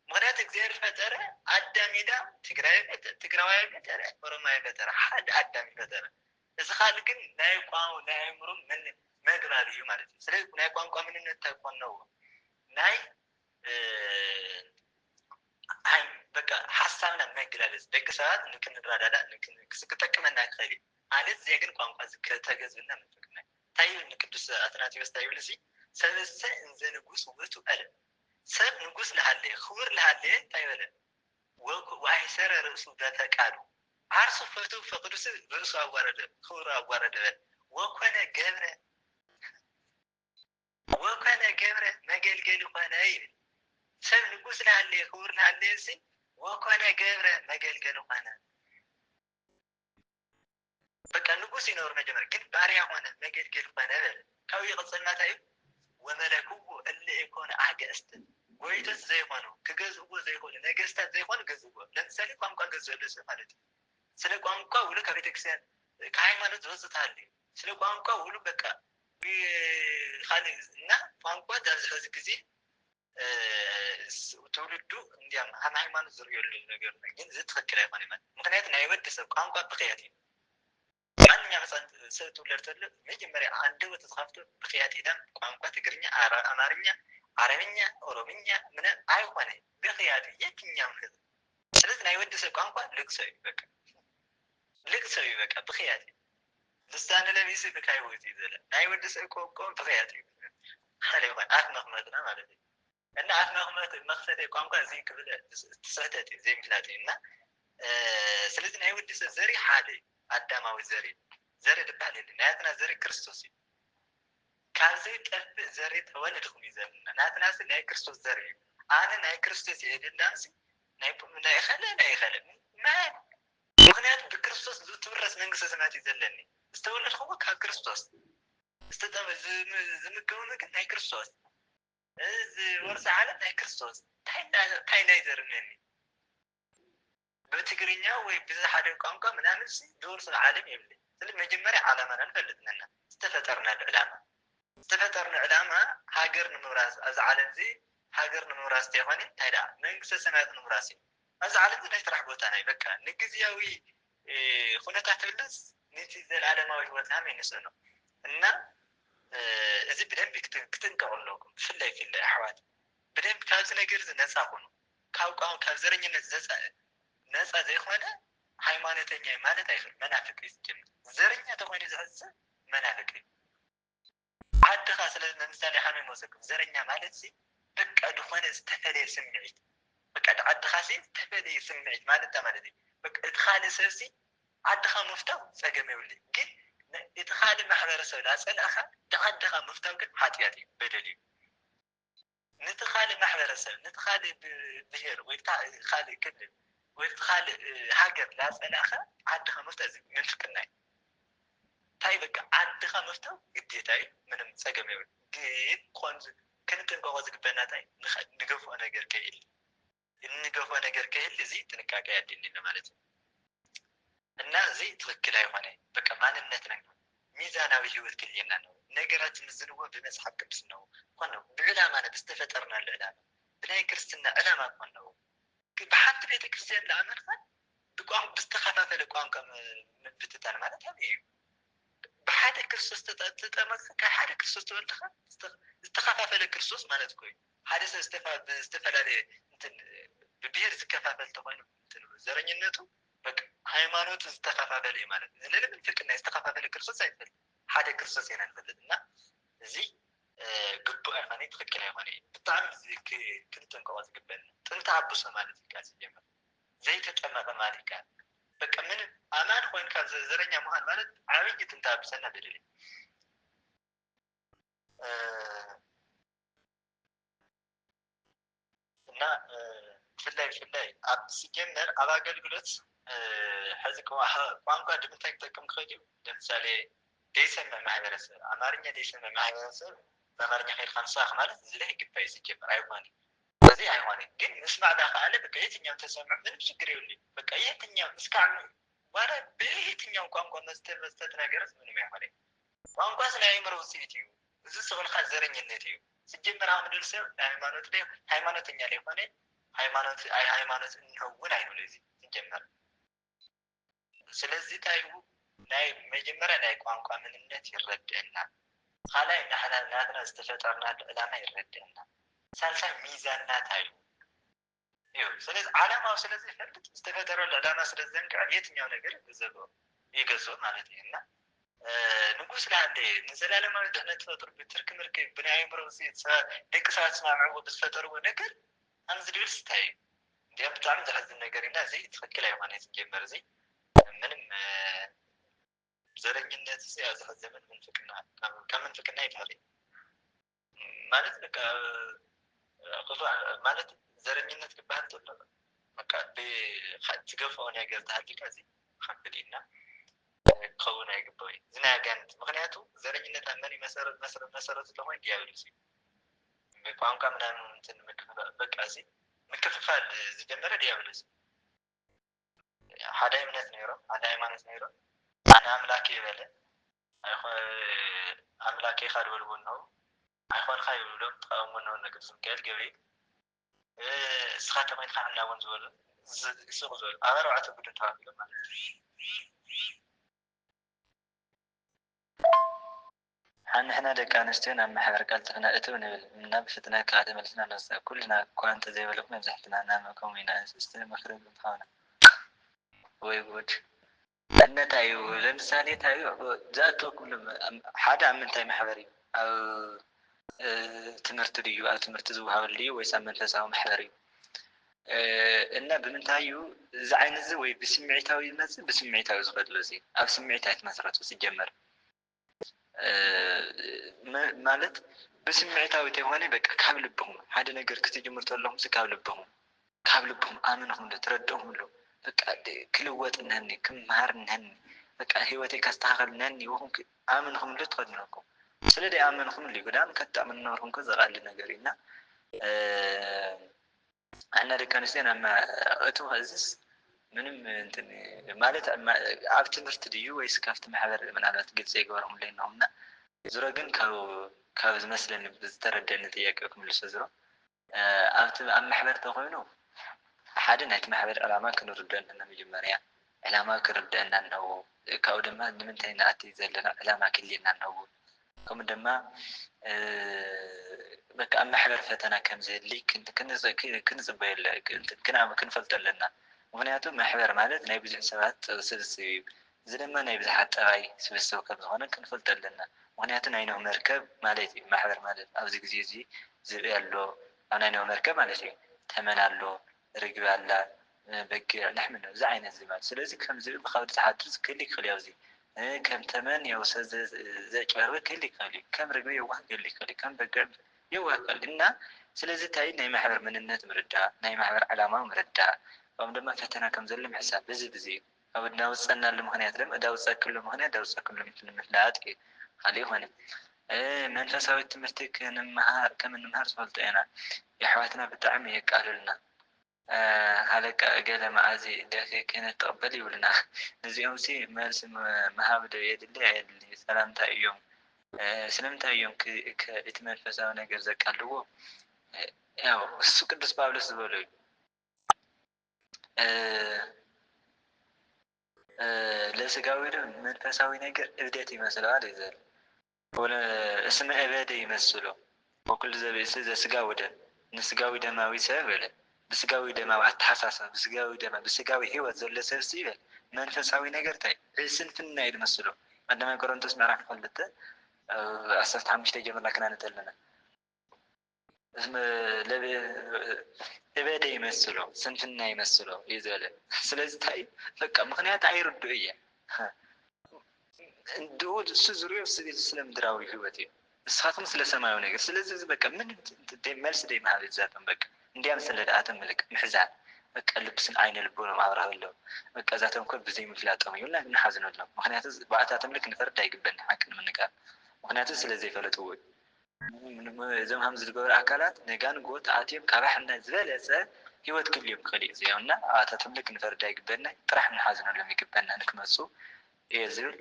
ምክንያት እግዚአብሔር ፈጠረ አዳም ይዳ ትግራዋይ ፈጠረ ኦሮማይ ፈጠረ ሓደ አዳም ፈጠረ እዚ ካል ግን ናይ ቋንቋ ናይ አይምሮ ምን መግባብ እዩ ማለት ነው ስለዚህ ናይ ቋንቋ ምንነት ተቆነው ናይ አይ በቃ ሐሳብና መግላለጽ ደቅሳት ንክንራዳዳ ንክስከተከመና ከሊ አለት ዘግን ቋንቋ ከተገዝና ምንፍቅና ታዩ ንቅዱስ አትናቴዎስ ታዩልሲ ሰበሰ እንዘ ንጉስ ውቱ አለ ሰብ ንጉስ ለሃለ ክብር ለሃለ ታይበለ ወአይሰረ ርዕሱ በተቃሉ አርሱ ፈቱ ፈቅዱስ ርዕሱ አዋረደ ክብር አዋረደ ወኮነ ገብረ መገልገል ሆነ ሰብ ንጉስ ለሃለ ክብር ለሃለ ሲ ወኮነ ገብረ መገልገል ሆነ በቃ ንጉስ ይኖር መጀመር ግን ባሪያ ሆነ መገልገል ሆነ ካው ይቅጽና ታዩ ወመለኩ اللي يكون አገስት ወይተስ ዘይሆኑ ከገዝው ዘይሆኑ ነገስታት ዘይሆኑ ገዝው ለምሳሌ ቋንቋ ገዝውልስ ማለት ስለ ቋንቋ ሁሉ ከቤተክርስቲያን ከሃይማኖት ወጽታል ስለ ቋንቋ ሁሉ በቃ ቢኻልና ቋንቋ ዳርዝ ጊዜ ትውልዱ እንዲያም ሃይማኖት ዝርየሉ ነገር ግን ዝትክክል አይሆንም ማለት ምክንያት ናይ ወድ ሰብ ቋንቋ በኺያት ማንኛ መሳን ሰውተውለርተለ መጀመሪያ አንድ ወጥ ተጻፍቶ በኺያት ይዳም ቋንቋ ትግርኛ አማርኛ አረብኛ ኦሮምኛ ምን አይሆነ በኺያት የትኛው ነው ስለዚህ ናይ ወድ ሰብ ቋንቋ ልቅሰው ይበቃ በኺያት ልሳነ ለቢስ በካይ ወጥ ይዘለ ናይ ወድ ሰብ ቋንቋ በኺያት خلي هو أثناء مثلا ما لدي إن أثناء مقصد قامك زين كبل تسهتت زين مثلاتنا سلسلة هي ودي زري حالي قدام أو زري دبالي ناتنا زري كريستوسي كازي تلف زري تولد خميزنا ناتنا سناي كريستوس زري أنا ناي كريستوس يدين دانسي ناي خلا ما مغنيات بكريستوس زو تورس منقص سماتي زلني استولد هو ككريستوس استدام زمكونه كناي كريستوس ورث عالم ناي كريستوس تاينا يزرنني بتግርኛ ወይ بزحد ቋንቋ ምናምን ዶርስ ዓለም ይብል ስለዚህ መጀመሪያ ዓላማን እንፈልጥነና استفدنا العلامة هاجر نمراس أزعلن زي هاجر نمراس تيهوني تايدا منقص سمات نمراسي أزعلن زي نشرح بوتانا يبكى نجزياوي خنا تحت اللس نتي زي العالماوي وتهم ينسونه إن እዚ ብደንብ ክትንቀቑ ኣለኩም ብፍላይ ኣሕዋት ብደንብ ካብዚ ነገር ነፃ ሁኑ ካብ ዘረኝነት ነፃ ዘይኮነ ሃይማኖተኛ ማለት ኣይኽእል መናፍቅ እዩ ዝጅምር ዘረኛ ተኮይኑ ዝሕዝብ መናፍቅ እዩ ዓድኻ ስለ ለምሳሌ ሓመይ መወሰድኩም ዘረኛ ማለት በቃ ድኾነ ዝተፈለየ ስምዒት በቃ ዓድኻ ዝተፈለየ ስምዒት ማለት ማለት እዩ በቃ እቲ ካልእ ሰብ ዓድኻ ምፍታው ፀገም የብሉ ግን እቲ ካልእ ማሕበረሰብ ላፀልእኻ ንዓድኻ ምፍታው ግን ሓጥያት እዩ በደል እዩ ነቲ ካልእ ማሕበረሰብ ነቲ ካልእ ብሄር ወይ ካልእ ክልል ወይ ካልእ ሃገር ላፀልእኻ ዓድኻ ምፍታው ምንፍቅና እዩ እንታይ በቃ ዓድኻ ምፍታው ግዴታ እዩ ምንም ፀገም የብሉ ግን ከምዚ ክንጥንቀቆ ዝግበአና እንታይ ንገፍኦ ነገር ከይህሉ እንገፍኦ ነገር ከይህሉ እዚ ጥንቃቄ ያድልየና ማለት እዩ እና እዚ ትክክል ኣይኮነ በቃ ማንነትና ሚዛናዊ ህይወት ክልየና ነው ነገራት ምዝንዎ ብመፅሓፍ ቅዱስ ነው ኮነ ብዕላማ ብዝተፈጠርናሉ ዕላማ ብናይ ክርስትና ዕላማ ኮነው ብሓንቲ ቤተክርስትያን ዝኣመንካ ብዝተኸፋፈለ ቋንቋ ምብትታን ማለት እዩ ብሓደ ክርስቶስ ተጠመቅካ ካብ ሓደ ክርስቶስ ተወልድካ ዝተኸፋፈለ ክርስቶስ ማለት ኮይኑ ሓደ ሰብ ዝተፈላለየ ብብሄር ዝከፋፈል ተኮይኑ ዘረኝነቱ ሃይማኖቱ ዝተኸፋፈለ እዩ ማለት እዩ ንምንፍቅና ዝተኸፋፈለ ክርስቶስ ኣይፈልጥ ሓደ ክርስቶስ ኢና ንፈልጥ እና እዚ ግቡእ ኣይኮነ ትክክል ኣይኮነ ብጣዕሚ ክንጥንቀቆ ዝግበአና ጥንቲ ኣቦሶ ማለት እዩ ቃል ዝጀመር ዘይተጠመቐ ማለት ቃል በቃ ምንም ኣማን ኮይንካ ዘረኛ ምዃን ማለት ዓብይ ጥንቲ ኣቦሰና በደል እዩ እና ብፍላይ ኣብ ሲጀመር ኣብ ኣገልግሎት ሕዚ ቋንቋ ንምንታይ ክጠቅም ክኽእል እዩ ለምሳሌ ደይሰምዕ ማሕበረሰብ ኣማርኛ ደይሰምዕ ማሕበረሰብ ብኣማርኛ ከይድካ ምሳኽ ማለት እዚ ላይ ይግባእ እዩ ሲጀመር ኣይኮነ እዚ ኣይኮነ ግን ምስማዕ ዳከኣለ በቃ የትኛው ተሰምዑ ምንም ችግር የብሉ በቃ የትኛው እስካዕ ዋላ በየትኛው ቋንቋ መስጠት ነገርስ ምንም ኣይኮነ ቋንቋ ስለ ኣእምሮ ውፅኢት እዩ እዚ ስቕልካ ዘረኝነት እዩ ሲጀመር ኣብ ምድር ሰብ ሃይማኖት ሃይማኖተኛ ዘይኮነ ሃይማኖት እንኸውን ኣይንብሎ እዚ ሲጀመር ስለዚ እንታይ ናይ መጀመርያ ናይ ቋንቋ ምንነት ይረድአና ካልኣይ ናትና ዝተፈጠርናሉ ዕላማ ይረድአና ሳልሳይ ሚዛንና እንታይ እዩ ስለዚ ዓላማው ስለዘይፈልጥ ዝተፈጠረሉ ዕላማ ስለዘንክዕ የትኛው ነገር ይገዝኦ ማለት እዩ እና ንጉስ ለሃለየ ንዘላለማዊ ድሕነት ፈጥሩ ብትርክ ምርክ ብናይ ኣእምሮ ደቂ ሰባት ስማምዕዎ ብዝፈጠርዎ ነገር ከምዚ ድብልስ እንታይ እዩ እንዲኦም ብጣዕሚ ዘሕዝን ነገር ኢና እዚ ትክክል ኣይኮነ ዝጀመር እዚ ምንም ዘረኝነት ኣብዚ ሕዚ ዘመን ምንፍቅና ካብ ምንፍቅና ይበሃል ማለት በቃ ማለት ዘረኝነት ክበሃል ተሎ በቃ ትገፍኦ ነገር ተሃሊካ እዚ ከበድ ኢና ክኸውን ኣይግባእ እዩ እዚ ናይ ኣጋንንት ምክንያቱ ዘረኝነት ኣብ መን መሰረቱ ለኮይኑ ዲያብሎስ እዩ ብቋንቋ ምናምን እንትን በቃ እዚ ምክፍፋል ዝጀመረ ዲያብሎስ ሓደ እምነት ነይሮም ሓደ ሃይማኖት ነይሮም ኣነ ኣምላክ ይበለ ኣምላክ ኢኻ ድበልዎ ነው ኣይኮንካ ይብሎም ተቃውሞ ነው ቅዱስ ሚካኤል ገብርኤል እስኻ ተኮይንካ ሕናውን ዝበሉ ይስቁ ዝበሉ ኣብ 4 ቡድን ተዋፊሎም ማለት ንሕና ደቂ ኣንስትዮ ናብ ማሕበር ቃል ተክነእትው ንብል እና ብፍጥነት ከዓ ተመልስና ነወፅእ ኩልና እኳ እንተዘይበለኩም መብዛሕትና ናመከም ኢና እንስስተ መክሪ ምትሃውና ወይ ጉድ እንታይ እዩ ለምሳሌ እንታይ ዝኣተወኩም ሓደ ኣብ ምንታይ ማሕበር እዩ ኣብ ትምህርቲ ድዩ ኣብ ትምህርቲ ዝወሃበሉ ድዩ ወይስ ኣብ መንፈሳዊ ማሕበር እዩ እና ብምንታይ እዩ እዚ ዓይነት እዚ ወይ ብስምዒታዊ ዝመፅእ ብስምዒታዊ ዝኸድሎ እዚ ኣብ ስምዒት ኣይትመስረቱ ዝጀመር ማለት ብስምዒታዊ ተይኮነ በቃ ካብ ልብኩም ሓደ ነገር ክትጅምር ተለኩም ካብ ልብኩም ኣምንኩም ትረድኡም ሎ በቃ ክልወጥነኒ ክመሃርነኒ በቃ ህይወተይ ካስተኻኸልነኒ ወኹም ኣምንኩም ትኸድነኩም ስለደይ ኣምንኩም እዩ ጉዳም ከተኣምንነርኩም ዘቃል ነገር ኢና ኣና ደቂ ኣንስትዮ እቱ ህዝስ ምንም እንትን ማለት ኣብ ትምህርቲ ድዩ ወይስ ካብቲ ማሕበር ምናልባት ግልፂ ይገበርኩም ለይናሁምና ዝሮ ግን ካብ ዝመስለኒ ብዝተረድአኒ ጥያቄ ክምልሶ ዝሮ ኣብ ማሕበር ተኮይኑ ሓደ ናይቲ ማሕበር ዕላማ ክንርድአና መጀመርያ ዕላማ ክርድአና ኣለዎ ካብኡ ድማ ንምንታይ ንኣትይ ዘለና ዕላማ ክልየና ኣለዎ ከምኡ ድማ በቃ ኣብ ማሕበር ፈተና ከም ዘድሊ ክንፅበየለ ክንፈልጦ ኣለና። ምክንያቱ ማሕበር ማለት ናይ ብዙሕ ሰባት ስብስብ እዩ። እዚ ድማ ናይ ብዙሓት ጠባይ ስብስብ ከም ዝኾነ ክንፈልጦ ኣለና። ምክንያቱ ናይ ኖህ መርከብ ማለት እዩ ማሕበር ማለት ኣብዚ ግዜ እዚ ዝብኢ ኣሎ ኣብ ናይ ኖህ መርከብ ማለት እዩ። ተመን ኣሎ፣ ርግቢ ኣላ፣ በጊዕ፣ ላሕሚ ኣሎ እዚ ዓይነት እዚ ማለት ስለዚ ከም ዝብኢ ብከብዲ ዝሓድር ክህሊ ይክእል እዩ። ኣብዚ ከም ተመን ያው ሰብ ዘጭበርብር ክህሊ ይክእል እዩ። ከም ርግቢ የዋህ ክህሊ ይክእል እዩ። ከም በጊዕ የዋህ ክህሊ እና ስለዚ እንታይ ናይ ማሕበር መንነት ምርዳእ፣ ናይ ማሕበር ዕላማ ምርዳእ፣ ከምኡ ድማ ፈተና ከም ዘሎ ምሕሳብ እዚ እዩ። ኣብ እናውፀናሉ ምክንያት ድማ ዳውፀክሉ ምክንያት ዳውፀክሉ ምፍላጥ እዩ። ካሊእ ኮነ መንፈሳዊ ትምህርቲ ከም እንምሃር ትፈልጡ ኢና። የኣሕዋትና ብጣዕሚ የቃልሉና ሃለቃ ገለ መዓዝ ደርፊ ክህነት ተቐበል ይብሉና። ነዚኦም መልሲ ምሃብ ዶ የድሊ ኣየድሊ ሰላምታ እዮም። ስለምንታይ እዮም እቲ መንፈሳዊ ነገር ዘቃልዎ? ያው እሱ ቅዱስ ጳውሎስ ዝበሎ እዩ ለስጋዊ መንፈሳዊ ነገር እብደት ይመስለዋል እዩ ዘሎ እስመ እበደ ይመስሎ ወኩሉ ዘብእሲ ዘስጋዊ ደም ንስጋዊ ደማዊ ሰብ በለ ብስጋዊ ደማዊ ኣተሓሳስባ ብስጋዊ ሂወት ዘሎ ሰብ ይበል መንፈሳዊ ነገር እንታይ ስንፍና እዩ ዝመስሎ። ቀዳማይ ቆሮንቶስ ምዕራፍ 2 15 ጀምርና ክናነብ ኣለና። እበደ ይመስሎ ስንፍና ይመስሎ እዩ ዝበለ። ስለዚ እንታይ በቃ ምክንያት ኣይርድኡ እየ እንድኡ እሱ ዝርዮ ስለ ምድራዊ ሂወት እዩ ንስኻትኩም ስለ ሰማያዊ ነገር። ስለዚ በቃ ምን መልሲ ደይመሃብ ይዛተም በቃ እንዲያም ስለ ደኣቶም ምልክ ምሕዛን በቃ ልብስን ዓይነ ልቦኖም ኣብርህ ኣለዉ በቃ ዛቶም ኮ ብዘይ ምፍላጦም እዩና ንሓዝነሎም። ምክንያቱ ባእታቶም ልክ ንፈርዳ ይግበን ሓቂ ንምንጋር ምክንያቱ ስለ ዘይፈለጥዎ እዞም ከምዚ ዝገበሩ ኣካላት ነጋን ጎ ተኣትዮም ካባሕና ዝበለፀ ሂወት ክህልዮም ክእል እዩ እዚኦምና ኣባታቶም ልክ ንፈርዳ ይግበና ጥራሕ ንሓዝነሎም ይግበና ንክመፁ እየ ዝብል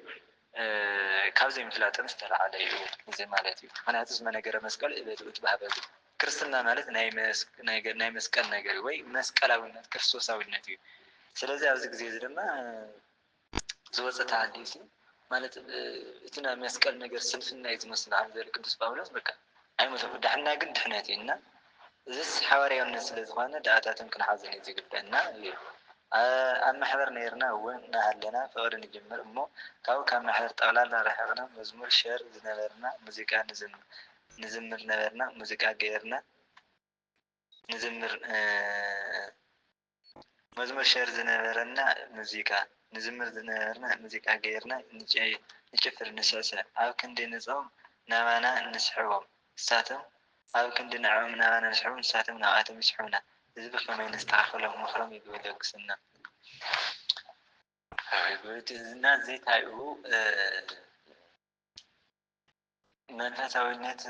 ካብዘይ ምፍላጦም ዝተላዓለ እዩ እዚ ማለት እዩ። ምክንያቱ ዝመ ነገረ መስቀል እበድኡ ትባህበሉ ክርስትና ማለት ናይ መስቀል ነገር ወይ መስቀላዊነት ክርስቶሳዊነት እዩ። ስለዚ ኣብዚ ግዜ እዚ ድማ ዝወፀ ተሃዲሲ ማለት እቲ ናይ መስቀል ነገር ስንፍና እዩ ዝመስል ዘለ ቅዱስ ጳውሎስ በቃ ኣይመሰሉ ዳሕና ግን ድሕነት እዩ እና እዚስ ሓዋርያውነት ስለ ዝኾነ ዳኣታቶም ክንሓዘን እዩ ዝግበአና እዩ። ኣብ ማሕበር ነርና እውን እናሃለና ፍቅሪ ንጅምር እሞ ካብ ማሕበር ጠቕላላ ረሒቕና መዝሙር ሸር ዝነበርና ሙዚቃ ንዝምር ነበርና ሙዚቃ ገይርና ንዝምር መዝሙር ሸር ዝነበረና ሙዚቃ ንዝምር ዝነበርና ሙዚቃ ገይርና ንጭፍር ንስዕስዕ ኣብ ክንዲ ንፆም ናባና ንስሕቦም ንሳቶም ኣብ ክንዲ ንዕኦም ናባና ንስሕቦም ንሳቶም ናብኣቶም ይስሕቡና። እዚ ብከመይ ነስተኻኽሎም ምክሮም ይግለግስና እና ዘይታይኡ መንፈሳዊነት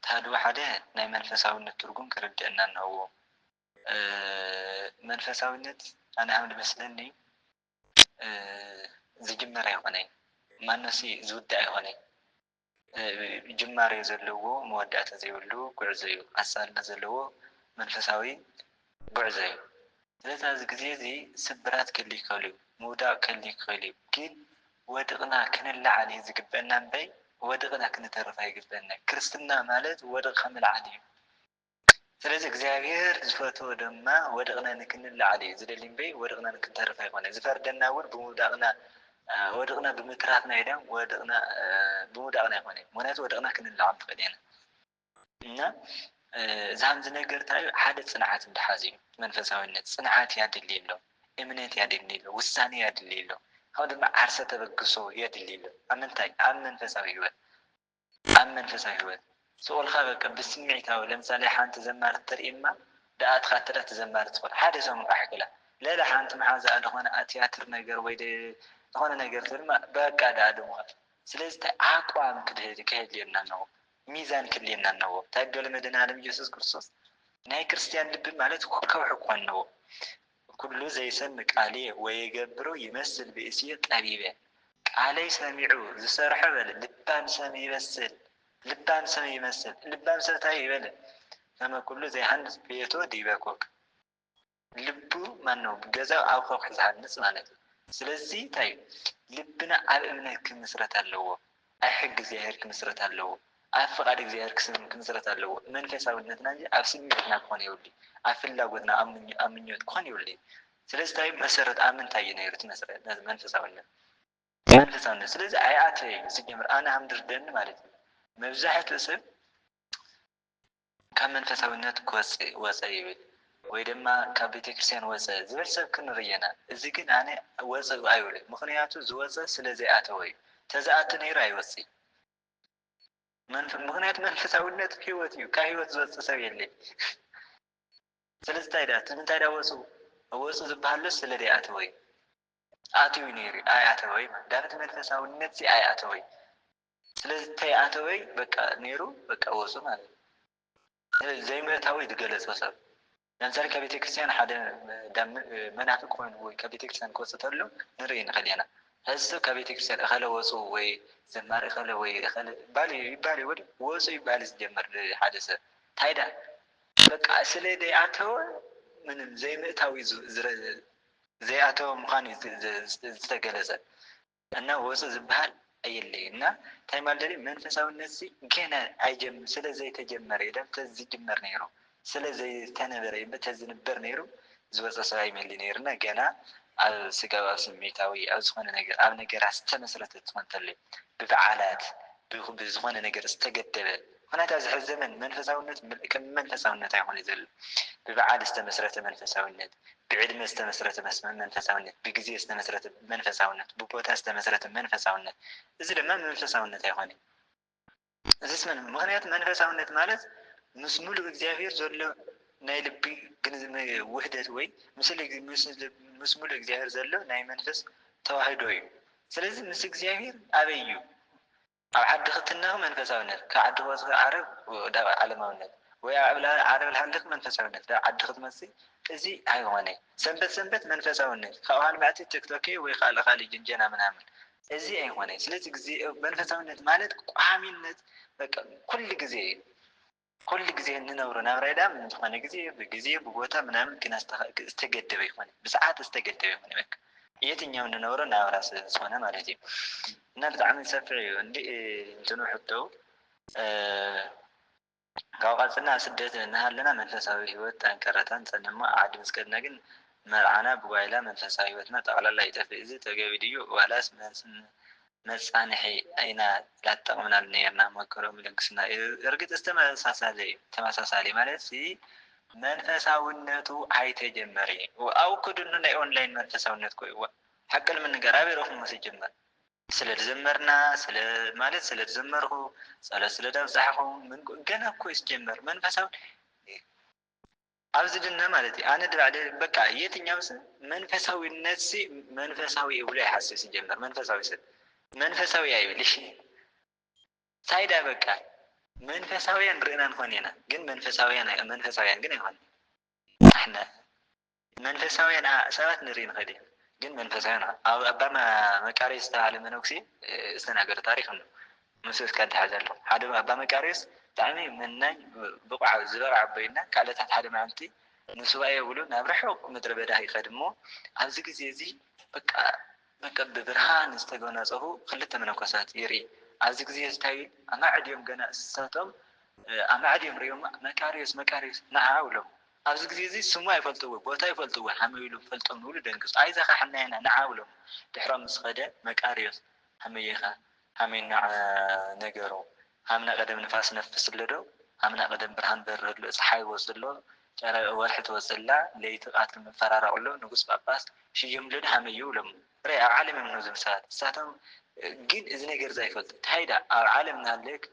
ታድዋ ሓደ ናይ መንፈሳዊነት ትርጉም ክርድአና ኣለዎ። መንፈሳዊነት ኣነ ኣብ ዝመስለኒ ዝጅመር ኣይኮነይ ማነሲ ዝውዳእ ኣይኮነይ ጅማሬ ዘለዎ መወዳእታ ዘይብሉ ጉዕዞ እዩ። ኣሳልነት ዘለዎ መንፈሳዊ ጉዕዞ እዩ። ስለዚ ኣብዚ ግዜ እዚ ስብራት ክህሊ ይክእል እዩ፣ ምውዳቅ ክህሊ ይክእል እዩ። ግን ወድቕና ክንላዓል እዩ ዝግበአና እምበይ ወድቕና ክንተርፍ ኣይግበአና። ክርስትና ማለት ወድቕካ ምልዓል እዩ። ስለዚ እግዚኣብሔር ዝፈትዎ ድማ ወድቕና ንክንላዓል እዩ ዝደሊ እምበይ ወድቕና ንክንተርፍ ኣይኮነን። ዝፈርደና እውን ብምውዳቕና ወድቕና ብምትራፍና ኢዳ ወድቕና ብምውዳቕና ኣይኮነን። ምክንያቱ ወድቕና ክንላዓል ንኽእል ኢና እና እዚ ከምዚ ነገር እንታይ እዩ ሓደ ፅንዓት እንድሓዝ እዩ። መንፈሳዊነት ፅንዓት ያድሊ ኣሎ፣ እምነት ያድሊ ኣሎ፣ ውሳኔ ያድሊ ኣሎ፣ ከምኡ ድማ ዓርሰ ተበግሶ የድሊ ኣሎ። ኣብ ምንታይ ኣብ መንፈሳዊ ሂወት ኣብ መንፈሳዊ ሂወት ስቁልካ በቃ ብስምዒታዊ ለምሳሌ ሓንቲ ዘማሪት ተርእማ ደኣትካ እተዳ ተዘማሪት ትኾን ሓደ ሰው ኣሕክላ ሌላ ሓንቲ መሓዛ ዝኾነ ቲያትር ነገር ወይ ዝኾነ ነገር ድማ በቃ ዳኣ ድምቀት። ስለዚ ኣቋም ክህልየና ኣለዎ፣ ሚዛን ክህልየና ኣለዎ። እንታይ ደሎ መድኃኔዓለም ኢየሱስ ክርስቶስ ናይ ክርስቲያን ልቢ ማለት ከውሒ እኳ ኣለዎ። ኩሉ ዘይሰምዕ ቃልየ ወይገብሮ ይመስል ብእስየ ጠቢበ ቃለይ ሰሚዑ ዝሰርሖ በለ ልባም ሰብ ይመስል ልባም ሰብ ይመስል ልባም ሰብ እንታይ ይበለ ከመ ኩሉ ዘይሃንጽ ቤቶ ዲበ ኮክ ልቡ ማነው ገዛው ኣብ ከውሒ ዝሃንጽ ማለት እዩ። ስለዚ እንታይ ልብና ኣብ እምነት ክምስረት ኣለዎ። أي حق زيهر كمسرة اللو أفقد زيهر كمسرة اللو منفساويتنا እንጂ ኣብ ስሜትና ክኾን ይውሊ ኣብ ፍላጎትና ኣብ ምኞት ክኾን ይውሊ ስለዚ ታይ መሰረት ኣብ ምንታይ እዩ ነይሩ እቲ መሰረት መንፈሳውነት ስለዚ ኣያተይ ሲጀምር ኣነ ኣምድርደኒ ማለት እዩ መብዛሕትኡ ሰብ ካብ መንፈሳውነት ወፀ ይብል ወይ ድማ ካብ ቤተክርስትያን ወፀ ዝብል ሰብ ክንርኢ ኢና እዚ ግን ኣነ ወፀ ኣይብልን ምክንያቱ ዝወፀ ስለዘይኣተወ እዩ ተዝኣተ ነይሩ ኣይወፅእ ምክንያቱ መንፈሳውነት ህይወት እዩ ካብ ህይወት ዝወፀ ሰብ የለን ስለዚ እንታይ ዳ ወፁ ዝበሃሉ ስለዘይኣተወ እዩ ኣትዩ ነይሩ ኣይኣተወ ዳግቲ መንፈሳውነት ኣይኣተወ ስለዚ ተይኣተወ በቃ ነይሩ በቃ ወፁ ማለት ዘይምእታዊ ዝገለጸ ሰብ ለምሳሌ ከቤተ ክርስቲያን ሓደ መናፍቅ ኮይኑ ወይ ከቤተ ክርስቲያን ክወፅእ ተሎ ንርኢ ንኽእል ኢና ሕዚ ሰብ ከቤተ ክርስቲያን እኸለ ወፁ ወይ ዘማሪ እኸለ ወይ እኸለ ይባል ወዲ ወፁ ይባል ዝጀመር ሓደ ሰብ ታይዳ በቃ ስለዘይኣተወ ምንም ዘይምእታዊ ዘይኣተወ ምዃኑ ዝተገለጸ እና ወፁ ዝበሃል أيلي إننا تايم الدري منفسه النسي كنا عجم سلا زي تجمر إذا تزجمر نيرو سلا زي تنبر إذا تزنبر نيرو زوج صايم اللي نيرنا جنا على سجوا سميتاوي أو زخون نجر استمسرت تكون تلي بفعالات بزخون نجر استجدب هنا تازح الزمن منفسه النت كم منفسه النت يكون يزل بفعال استمسرت منفسه النت بعلم استمسرت منفسه النت بجزء استمسرت منفسه النت ببوتا استمسرت منفسه النت إذا لما منفسه النت يكون إذا اسمه مغنيات منفسه النت مالت مسمول بجزافير زول نايلبي جنزم وحدة وي مثل مسمول بجزافير زول ناي منفس توحيدوي سلزم مس بجزافير أبيو أو عد ختنا منفسه النت كعد وصغ عرب ودا علماء النت ويا عرب الحلق منفسه النت عد ختمسي إزي هاي سنبت منفسه النت خوان بعتي تيك توكي ويخال جنجنا منامن إزي أي هوني سلزم زي منفسه النت مالت قامينت كل جزء ننورنا وريدا من خانة جزء بقوتها منام كنا استجدوا يخواني بساعات استجدوا يخواني بك يتنيا وننورنا وراس سوانا مالتي نرد عن سفري عندي انتنو حطو قاوقاتنا سدت انها لنا منفساوي هوت انكرتان سنما عاد مسكدنا جن مرعانا بقايلا منفساوي هوتنا تعالى الله يتفئزي تقابي ديو ولاس መጻንሒ አይና ላጠቅምናል ነርና መከረም ለግስና እርግጥ ተመሳሳሊ ማለት መንፈሳውነቱ አይተጀመረ አው ኩዱን ናይ ኦንላይን መንፈሳውነት ኮይዋ ሐቅል ምን ነገር አብረኩም መስጀመር ስለዘመርና ማለት ስለዘመርሁ ስለደብዛሁ ምን ገና እኮ ይስጀመር መንፈሳው አብዝድና ማለት አነ ድራደ በቃ የትኛው መንፈሳዊነት መንፈሳዊ ብሎ ያሐስስ ጀመር መንፈሳዊ አይብልሽ ሳይዳ በቃ መንፈሳዊያን ርዕናን ሆነና ግን መንፈሳዊያን ግን አይሆን احنا መንፈሳዊያን ሰባት ንሪን ኸዲ ግን መንፈሳዊያን አባማ መቃሪስ ተዓለ መነኩሲ እስተናገር ታሪክ ነው መስስ ካንተ ሓዘሎ ሓደ አባ መቃሪስ ጣዕሚ መናኝ ብቋዕ ዝበርዓ በይና ካለታት ሓደ ማንቲ ንሱባኤ ብሉ ናብ ረሑቅ ምድረ በዳ ይኸድሞ ኣብዚ ግዜ እዚ በቃ ብብርሃን ዝተጎናጸፉ ክልተ መነኮሳት ይርኢ ኣብዚ ግዜ ዝታይ ኣማዕድዮም ገና እሳቶም ኣማዕድዮም ሪኦም መቃሪስ ንዓ ብሎም ኣብዚ ግዜ እዚ ስሙ ኣይፈልጥዎ ቦታ ይፈልጥዎ ሓመይሉ ፈልጦም ብሉ ደንግጽ ኣይዛኻ ሓናይና ንዓ ብሎም ድሕሮም ምስ ኸደ መቃሪስ ሓመይኻ ሓመይና ነገሩ ሓምና ቀደም ንፋስ ነፍስ ለዶ ሓምና ቀደም ብርሃን በረሎ ፀሓይ ወጽሎ ወርሒ ተወጽላ ለይቲ ቃትል መፈራራቅሎ ንጉስ ጳጳስ ሽየም ለዶ ሓመዩ ብሎም رأي عالم من زمسات ساتهم جد إذن جرزاي فلت هيدا عالمنا لك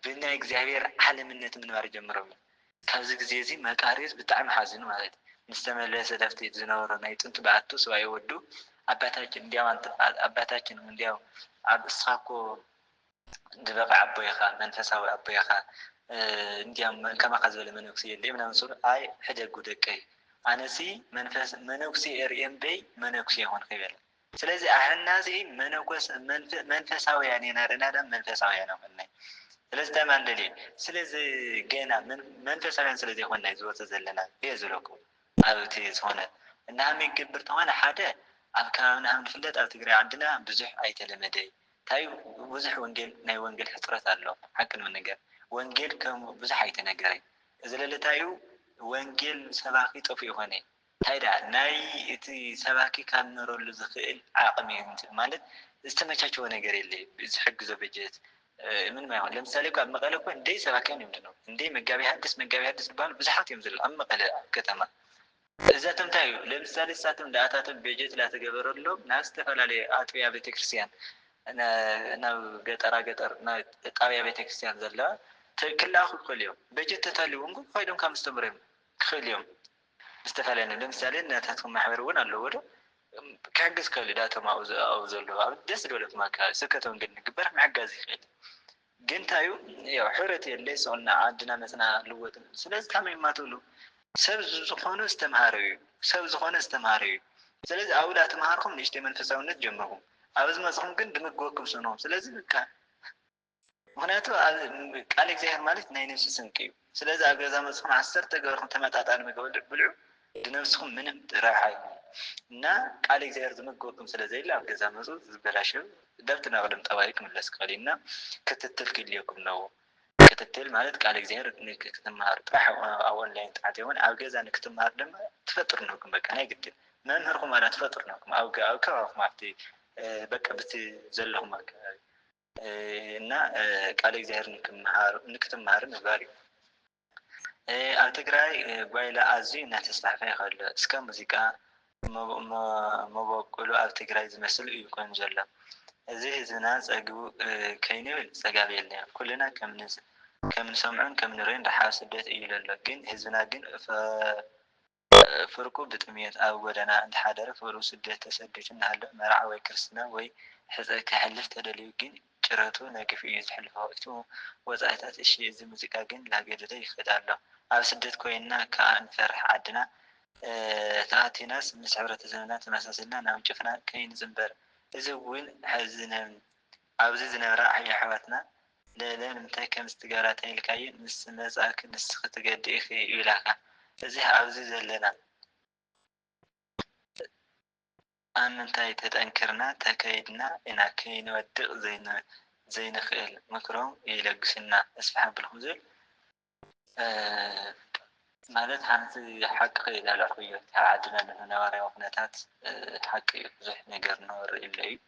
بنا إجزاير عالم النت من مارج مرمي كذا زيزي ما كاريس بتعم حزين مالت مستمر لسه دفتي زنور نايت أنت بعتو سواء يودو أبتاج نديو أنت أبتاج نديو أب إسحاقو دبقة عبويخا منفسه عبويخا نديو كما خزول منوكسي اللي من منصور أي حاجة جودكي أنا سي منوكسي إريم بي منوكسي هون خير ስለዚህ አህናዚ መንፈሳውያን የናረና ደም መንፈሳውያን ነው ማለት ስለዚህ ተማንደሊ ስለዚህ ገና መንፈሳውያን ስለዚህ ሆነ ይዘወተ ዘለና የዝለኩ አብቲ ሆነ እና የሚግብር ተሆነ ሓደ ኣብ ከባቢና ንፍለጥ ኣብ ትግራይ ዓድና ብዙሕ ኣይተለመደ تايو بزح وانجيل ناي وانجيل حصرت الله حق من نجار وانجيل كم بزح يتنجري إذا اللي تايو وانجيل سباقي طفي هوني هيدا ناي إتي سباقي كان نرول زخيل عاقمي مالت استمتعت وانا جري اللي بزحق زبجت من ما يقول لمثال يقول مقالة كون دي سباقين يمدنو دي مجابي حدث بال بزحات يمزل أما قال كتما إذا تمتعوا لمثال ساتم دعاتاتم بيجت لا تجبر له ناس تفعل أطبيع بتكريسيان أنا قطر نا طبيعة بتكريسيان زلا كل آخر كل يوم بيجت تتعلمون كل فايدهم كم استمرين كل يوم استفعلنا لمثال إن تحكم محورون اللي كعجز كل داتهم أو زلوا دس دولة ما كان سكتهم قلنا قبر معجزي خيل جنتايو يا حرتي اللي صنع عندنا مثلا لوت سلز كم ما تقولوا سب زخونه استمهاري ስለዚህ አውላ ተማርኩም ንሽተ መንፈሳውነት ጀመርኩም አብዝ መስኹም ግን ድምግወኩም ሰኖም ስለዚህ በቃ ምክንያቱ ቃል እግዚአብሔር ማለት ናይ ነፍስ ስንቅ እዩ ስለዚህ አገዛ መስኹም 10 ተገርኩም ተመጣጣን ምግብ ብልዑ ድነፍስኩም ምንም ጥራይ እና ቃል እግዚአብሔር ድምግወኩም ስለዘይላ አገዛ መስኹ ዝበላሽው ደብት ናቅደም ጠባይ ክምለስ ቀሊና ክትትል ክልየኩም ነው ክትትል ማለት ቃል እግዚአብሔር ክትማር ጥራሕ ኦንላይን ጥራት ይሆን አብገዛ ክትማር ደማ ትፈጥር ነውኩም በቃ ናይ ግድ መምህርኩም ማለት ትፈጥር ነውኩም አውከውኩም አፍቲ በቃ ዘለኹም አካባቢ እና ቃል እግዚአብሔር ንክትማር ንባሪ ኣብ ትግራይ ጓይላ ኣዝዩ እናተስፋሕፈ ይኸለ እስከ ሙዚቃ መበቆሉ ኣብ ትግራይ ዝመስል እዩ ኮን ዘሎ እዚ ህዝብና ፀግቡ ከይንብል ፀጋብ የለን ኩልና كم نسمعون كم نرين رح سدت إلى لكن هزنا جن فرقوا بتميت أو ودنا عند حدا فرقوا سدت تسدت إن هلا مرع ويكرسنا وي حتى كحلفت هذا ليجين شرطو ناقف يزحل فوقته وزعتات الشيء زي موسيقى جن لا جدته يخدع له أو سدت كوينا كان فرح عدنا تأتي ناس مسعرة زمانات مساسنا نام شفنا كين زنبر إذا وين حزنا أو زينا راح يا حواتنا لا نمتى كم استجارات الكاين مس مزاك نسخ تجدي في إلاها فزي عاوز لنا أن تاي تتأنكرنا تكيدنا إن كين ودق زين خيل مكروم يلقسنا أسفح بالخزل مالت حنت حق إلى الأخوية عادنا لنا نواري وقناتات حق زح نجر نور إلي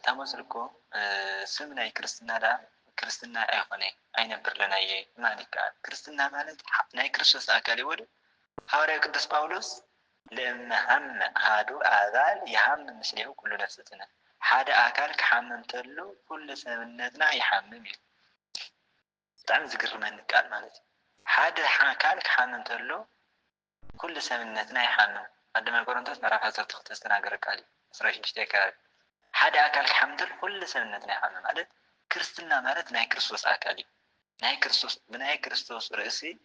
تامسلكو سمنا كريستنا دا كريستنا أخوني أين برلناي مانك كريستنا مالت ناي كريستوس أكالي ود هاوري قدس باولوس لما هم هادو آذال يحمم مثله كل نفستنا هذا أكال كحمم تلو كل سمنتنا يحمم تعم ذكر من قال مالت هذا أكال كحمم تلو كل سمنتنا يحمم عندما قرنتس مرافع تختستنا قرقالي سراش نشتكى حدا أكل حمد كل سنتنا حمد مالت كريستنا مالت ناي كريستوس أكالي ناي كريستوس بناي كريستوس رئيسي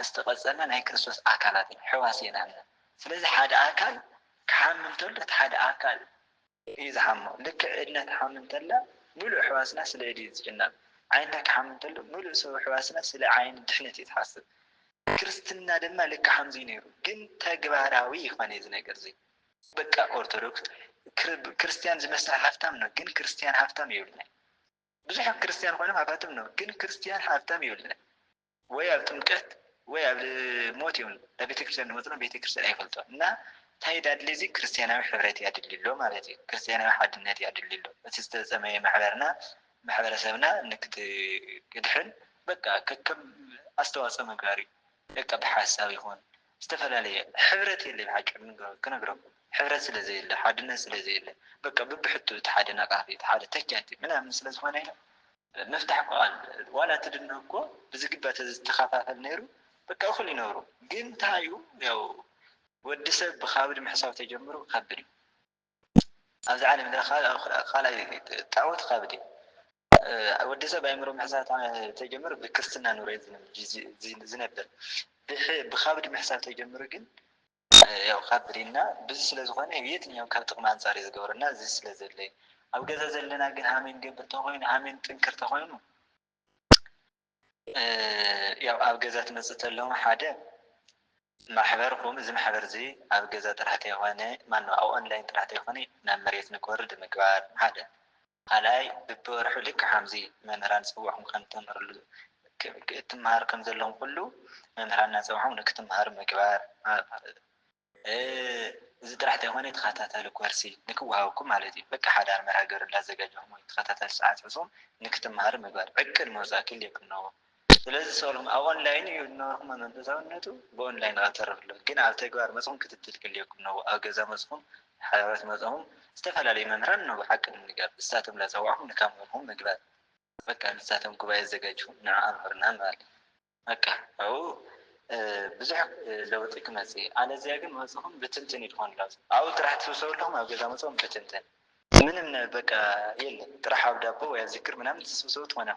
استقصنا ناي كريستوس أكالاتي حواسينا عنا فلذا حدا أكل كحمد تلت حدا أكل إذا حمو لك إنك حمد تلا ملو حواسنا سلاديز جناب عينك حمد تلو ملو سو حواسنا سلا عين دحنتي تحسب كريستنا دما لك حمزينيرو جن تجباراوي خاني زنقرزي بقى أرثوذكس ክርስቲያን ዝመስል ሃፍታም ነው ግን ክርስቲያን ሃፍታም ይውልና ብዙሕ ክርስቲያን ሆነ ሃፍታም ነው ግን ክርስቲያን ሃፍታም ይውልና ወይ ኣብ ጥምቀት ወይ ኣብ ሞት ይውን ለቤተክርስቲያን ወጥቶ ቤተክርስቲያን አይፈልጠው እና ታይዳድ ለዚ ክርስቲያናዊ ህብረት ያድልሎ ማለት ነው ክርስቲያናዊ ሓድነት ያድልሎ በተስተጸመየ ማህበረሰብና ንክት ግድሕን በቃ ከከም አስተዋጽኦ መጋሪ በቃ በሐሳብ ይሆን استفلالي حبرت اللي بحاجة كنقرأ حبرت سلزي اللي حدنا سلزي اللي بقى ببحثوا تحدنا قاعدة تحدى تكاتي منها من سلز هنا نفتح قال ولا تدنكوا بزقبة تخافات النيرو بقى أخلي نورو قلت هايو يو ودسب بخابر محساب تجمرو خبري أز عالم ذا خال تعود خابري ودسب أمرو محساب تجمر بكرسنا نوريد زنبر بخابر محساب تجمر قل ያው ካብሪና ብዙ ስለዝኾነ የትኛው ካብ ጥቅም አንፃር ይዝገበርና እዚ ስለዘለ ኣብ ገዛ ዘለና ግን ሃሜን ገብር ተኾይኑ ሃሜን ጥንክር ተኾይኑ ያው ኣብ ገዛ ትመጽእ ተለዉ ሓደ ማሕበርኩም እዚ ማሕበር እዚ ኣብ ገዛ ጥራሕቲ የኾነ ማነው ኣብ ኦንላይን ጥራሕቲ የኾነ ናብ መሬት ንክወርድ ምግባር ሓደ ካልኣይ በብወርሑ ልክ ከምዚ መምህራን ዝፅውዑኩም ከምተምህርሉ ክትመሃር ከም ዘለኩም ኩሉ መምህራን እናፀውዖም ንክትመሃሩ ምግባር እዚ ጥራሕቲ የኾነ ተኸታተሊ ኮርሲ ንክወሃበኩም ማለት እዩ በቃ ሓዳር መርሃ ግብሪ እናዘጋጀኹም ወይ ተኸታተሊ ሰዓት ሕፁም ንክትመሃሩ ምግባር ዕቅድ ምውፃእ ክልየኩም ኣለዎ ስለዚ ሰሎም ኣብ ኦንላይን እዩ ዝነበርኩም መንፈሳውነቱ ብኦንላይን ኣተርፍሉ ግን ኣብ ተግባር መፅኹም ክትትል ክልየኩም ነው ኣብ ገዛ መፅኹም ሓዳራት መፅኹም ዝተፈላለዩ መምህራን ነው ሓቅን ንገር ንሳቶም እናፀውዑኩም ንካምርኩም ምግባር በቃ ንሳቶም ጉባኤ ዘጋጅኹም ንዓኦም ምርና ማለት በቃ ኣብኡ ብዙሕ ለውጢ ክመፅእ ኣለዚያ ግን መፅኹም ብትንትን ይድኾን ላ ኣብኡ ጥራሕ ትስብሰበለኹም ኣብ ገዛ መፅኹም ብትንትን ምንም በቃ የለን ጥራሕ ኣብ ዳቦ ወይ ኣብ ዝክር ምናምን ትስብሰቡ ትኾነ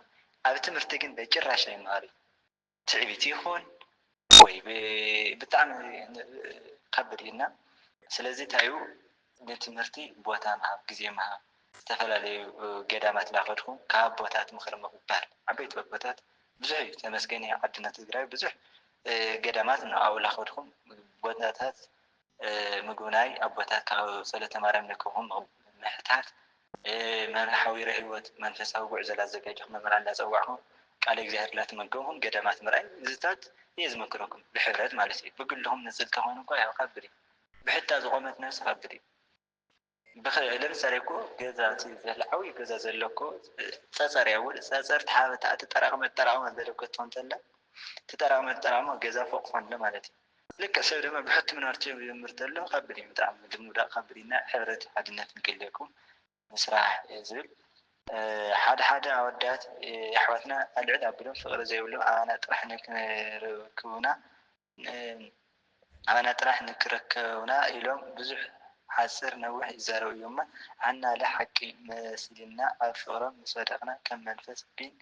ኣብ ትምህርቲ ግን በጭራሽ ኣይመሃሩ ትዕቢት ይኹን ወይ ብጣዕሚ ከብድ ኢና ስለዚ ታዩ ንትምህርቲ ቦታ ምሃብ ግዜ ምሃብ ዝተፈላለዩ ገዳማት እናኸድኩም ካብ ቦታት ምክሪ ምቕባል ዓበይቲ ቦታት ብዙሕ እዩ ተመስገን ዓድና ትግራይ ብዙሕ ገዳማት ኣብኡ እናኸድኩም ቦታታት ምግብናይ ኣቦታት ካብ ፀሎተ ማርያም ንክኹም ምሕታት ሓዊረ ህይወት መንፈሳዊ ጉዕዞ ላዘጋጀኹም መምህራን እናፀዋዕኹም ቃል እግዚኣብሔር እናተመገቡኩም ገዳማት ምርኣይ እዚታት እየ ዝመክረኩም ብሕብረት ማለት እዩ ብግልኹም ንፅል ተኾይኑ እኳ ያው ከብድ እዩ ብሕታ ዝቆመት ነፍሲ ከብድ እዩ ለምሳሌ እኮ ገዛ ዓብይ ገዛ ዘሎ እኮ ፀፀር እያ ውል ፀፀር ተሓበታ ተጠራቅመ ተጠራቅመ ዘለኮ ትኾን ተላ ተጠራቅመ ተጠራቅመ ገዛ ፎቅ ኮንለ ማለት እዩ ልክዕ ሰብ ድማ ብሕቲ ምንባር ይጀምር ተሎ ከብድ እዩ ብጣዕሚ ድሙዳቅ ከብድ ኢና ሕብረት ሓድነት ንክልየኩም ምስራሕ ዝብል ሓደ ሓደ ኣወዳት ኣሕዋትና ኣልዕል ኣቢሎም ፍቅሪ ዘይብሎም ኣባና ጥራሕ ንክረክቡና ኣባና ጥራሕ ንክረከቡና ኢሎም ብዙሕ ሓፅር ነዊሕ ይዛረቡ እዮም ዓና ለሓቂ መስሊና ኣብ ፍቅሮም ምስ ወደቕና ከም መንፈስ ቢን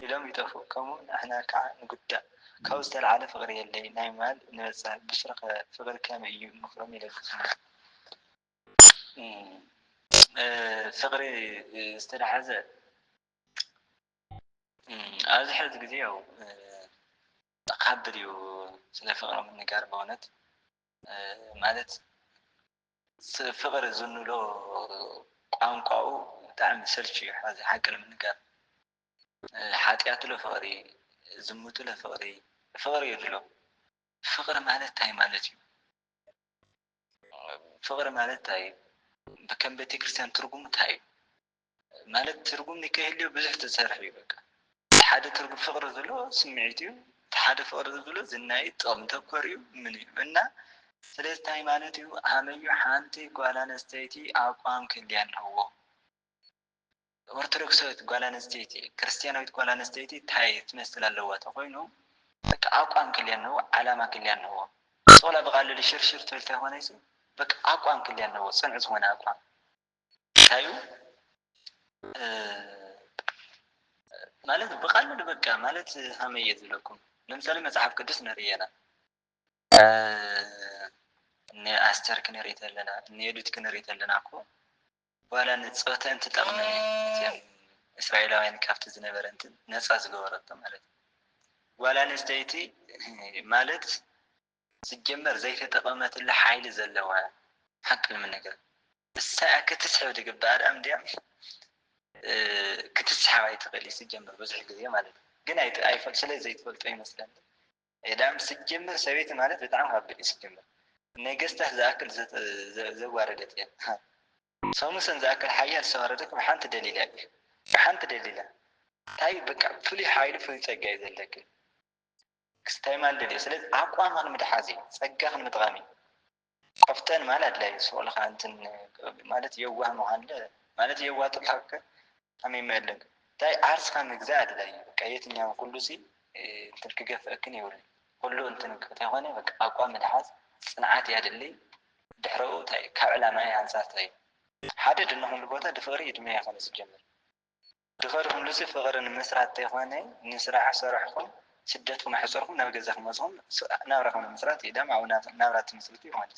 ኢሎም ይጠፍኡ ከምኡ ንሕና ከዓ ንጉዳእ ካብኡ ዝተለዓለ ፍቅሪ የለይ ናይ ማል ንበፃሕ ብሽረኸ ፍቅሪ ከመይ እዩ ምክሮም ይለግሱና ፍቅሪ ዝተላሓዘ ኣብዚ ሕዚ ግዜ ያው ከብድ እዩ ስለ ፍቅሪ ምንጋር በእውነት ማለት ፍቅሪ ዝንብሎ ቋንቋኡ ብጣዕሚ ሰልቺ እዩ ሓዚ ሓቂ ንምንጋር ሓጢኣት ለ ፍቅሪ ዝሙት ለ ፍቅሪ ፍቅሪ የድሎ ፍቅሪ ማለት እንታይ ማለት እዩ ፍቅሪ ማለት እንታይ ከም ቤተክርስትያን ትርጉሙ እንታይ እዩ ማለት ትርጉም ንከይህልዮ ብዙሕ ተሰርሐ እዩ በቃ ሓደ ትርጉም ፍቅሪ ዘሎ ስምዒት እዩ ሓደ ፍቅሪ ዝብሎ ዝናይ ጥቕሚ ተኮር እዩ ምን እዩ እና ስለዚ እንታይ ማለት እዩ ኣመዩ ሓንቲ ጓል ኣንስተይቲ ኣቋም ክህልያ ኣለዎ ኦርቶዶክሳዊት ጓል ኣንስተይቲ ክርስትያናዊት ጓል ኣንስተይቲ እንታይ ትመስል ኣለዋ ተኮይኑ በቃ ኣቋም ክህልያ ኣለዎ ዓላማ ክህልያ ኣለዎ ሶላ ብቃለሉ ሽርሽር ትብል እንተይኮነስ በቃ ኣቋም ክህልያ ኣለዎ ፅኑዕ ዝኾነ ኣቋም እንታይ እዩ ማለት ብቃለሉ በቃ ማለት ከመይ እየ ዝብለኩም ለምሳሌ መፅሓፍ ቅዱስ ንርኢ ኢና ንኣስተር ክንርኢ ተለና ንኤዱት ክንርኢ ተለና እኮ ዋላ ንፆተን ትጠቕመን እየን እስራኤላውያን ካብቲ ዝነበረ እንትን ነፃ ዝገበረቶ ማለት እዩ ጓል ኣንስተይቲ ማለት ሲጀመር ዘይተጠቐመትሉ ሓይሊ ዘለዋ ሓቂ ንምንገር እሳ ክትስሕብ ድግባእ ዳም ድያ ክትስሓብ ኣይትኽእል ሲጀመር ብዙሕ ግዜ ማለት እዩ ግን ኣይፈልጥ ስለ ዘይትፈልጦ ይመስለኒ ዳም ሲጀመር ሰበይቲ ማለት ብጣዕሚ ከቢድ እዩ ሲጀመር ነገስታት ዝኣክል ዘዋረደት እያ ሰሙሰን ዝኣክል ሓያል ዝተዋረደት ብሓንቲ ደሊላ እዩ ብሓንቲ ደሊላ እንታይ በቃ ፍሉይ ሓይሊ ፍሉይ ፀጋ እዩ ዘለክ ክስታይ ማለት ደልዮ ስለዚ ኣቋም ክንምድሓዝ እዩ ፀጋ ክንምጥቃም እዩ ቆፍጠን ማለት ኣድላይ ስቁልካ እንትን ማለት የዋህ ምዃን ማለት የዋህ ጥልሓከ ከመይ መለክ እንታይ ዓርስካ ምግዛእ ኣድላይ እዩ በቃ የትኛው ኩሉ ሲ እንትን ክገፍአክን የብሉን ኩሉ እንትን እንተይኮነ በቃ ኣቋም ምድሓዝ ፅንዓት እያ ድልይ ድሕሪኡ እንታይ ካብ ዕላማይ ኣንፃር እንታይ እዩ ሓደ ድንኹምሉ ቦታ ድፍቅሪ እድሜ ይኮነ ዝጀምር ድኽሪ ኩሉሲ ፍቅሪ ንምስራት እንተይኮነ ንስራሕ ሰረሕኩም ስደትኩም ኣሕፀርኩም ናብ ገዛኩም መፅኹም ናብራኹም ንምስራት እዩ ዳም ኣብኡ ናብራ ትምስርቱ ይኮነ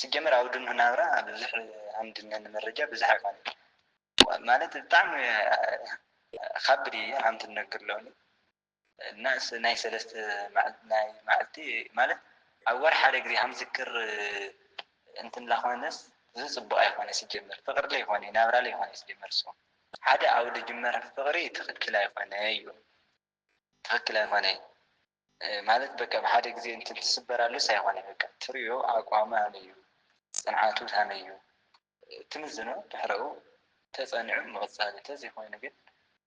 ሲጀመር ኣብ ድንሁ ናብራ ብዙሕ ኣምድና ንመረጃ ብዙሕ ኣይኮነ ማለት ብጣዕሚ ከብድ እየ ከምቲ ንነግር ለኒ እና ናይ ሰለስተ ናይ መዓልቲ ማለት أول حاجة جدي هم ذكر أنت لاخونس زصبوا أيخوني سجمر فقر لي يخوني نابرا لي يخوني سجمر سو حدا أود جمر فقري تخكل أيخوني أيوه تخكل أيخوني ማለት በቃ በሓደ ግዜ እንትን ትስበራሉ ሳይሆን በቃ ትሪዮ አቋም አለዩ ጽንዓቱ ታነዩ ትምዝኖ ድሕረኡ ተጸኒዑ ምቕጻል ተዘይኮይኑ ግን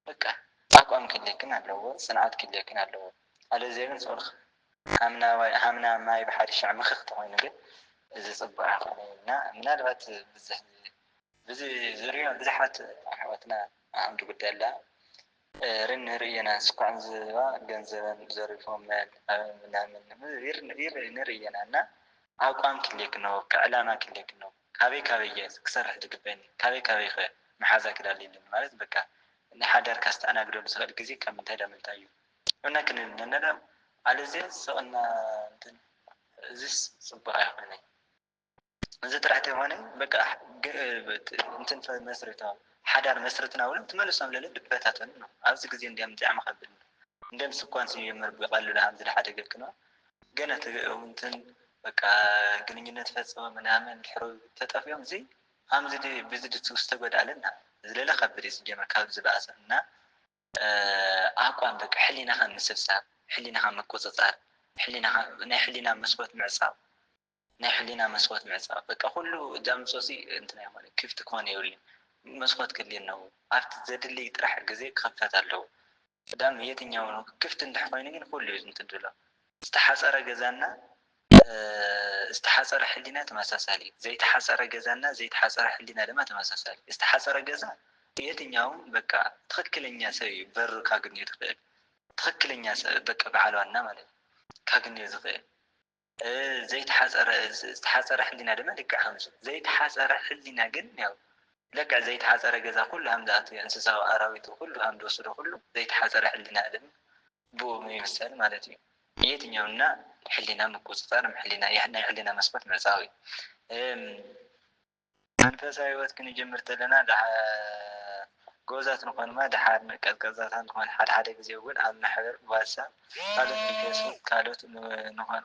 በቃ አቋም ክልክን ኣለዎ ጽንዓት ክልክን ኣለዎ ኣለዚያ ግን ጾልኽ ሃምና ማይ ብሓደ ሻዕ ምኽኽ ተኾይኑ ግን እዚ ጽቡቕ ኣይኮነና ምናልባት ብዚ ዙርያ ብዙሓት ኣሕዋትና ዓንዲ ጉዳይ ኣላ ርኢና ስኳዕን ዝባ ገንዘበን ዘሪፎም ምናምን ንርኢና እና አቋም ክልክ ነው ከዕላማ ክልክ ነው ካበይ ክሰርሕ ዝግበኒ ካበይ መሓዛ ክዳልይልን ማለት በቃ ንሓዳር ካስተኣናግደሉ ዝኽእል ግዜ ካብ ምንታይ ዳ ምንታይ እዩ እና ክንነዳ ኣለዚያ ስቕና እዚስ ፅቡቅ ኣይኮነይ እዚ ጥራሕ ተይኮነ በቃ እንትን መስርታዊ ሓዳር መስርትና እውን ትመልሶም ለለ ድበታተን ነው ኣብዚ ግዜ እንዲያም ጫማ ከብል እንደም ስኳን ሲጀምር በቀልሉ hamዝ ለሓደ ገብክና ገና እንትን በቃ ግንኙነት ፈጽሞ ምናምን ድሕሩ ተጠፍዮም እዚ hamዝ ብዝድ ተጎዳለና ዝለለ ከብድ ሲጀምር ካብ ዝባሰና አቋም በቃ ሕሊናኻ ምስብሳብ ሕሊናኻ መቆጻጸር ሕሊናኻ ናይ ሕሊና መስኮት ምዕጻብ ናይ ሕሊና መስኮት ምዕጻብ በቃ ሁሉ ዳምጾሲ እንትን አይሆነ ክፍት ኮን ይውል መስኮት ክልል ነው አፍት ዘድሊ ጥራሕ ጊዜ ከፈት አለው ዳም የትኛው ነው ክፍት እንደሆነ ግን ሁሉ እንትን ድላ استحصረ ገዛና استحصረ ሕሊና ተመሳሳሊ ዘይተሐصረ ገዛና ዘይተሐصረ ሕሊና ደማ ተመሳሳሊ استحصረ ገዛ የትኛው በቃ ትክክለኛ ሰው በር ካገኘ ይተፈል ትክክለኛ ሰው በቃ በዓሏና ማለት ካገኘ ይተፈል ዘይተሐصረ ሕሊና ደማ ልክ ሐምስ ዘይተሐصረ ሕሊና ግን ያው لك زيت حصر جزا كل همزات انسسا አራዊቱ ሁሉ አንድ ወስዶ ሁሉ ዘይት حصر ሕሊና አይደል ቦ የሚመስል ማለት ነው የትኛውና ሕሊና መቆጣጠር ሕሊና ያህና ሕሊና መስፈት መጻዊ መንፈሳዊ ህይወት ግን ጀምር ተለና ጎዛት እንኳን ማ ደሓር ቀዝቀዛት እንኳን ሓደ ጊዜ ወን ኣብ ማሕበር ዋሳ ካሎት ቢገሱ ካሎት እንኳን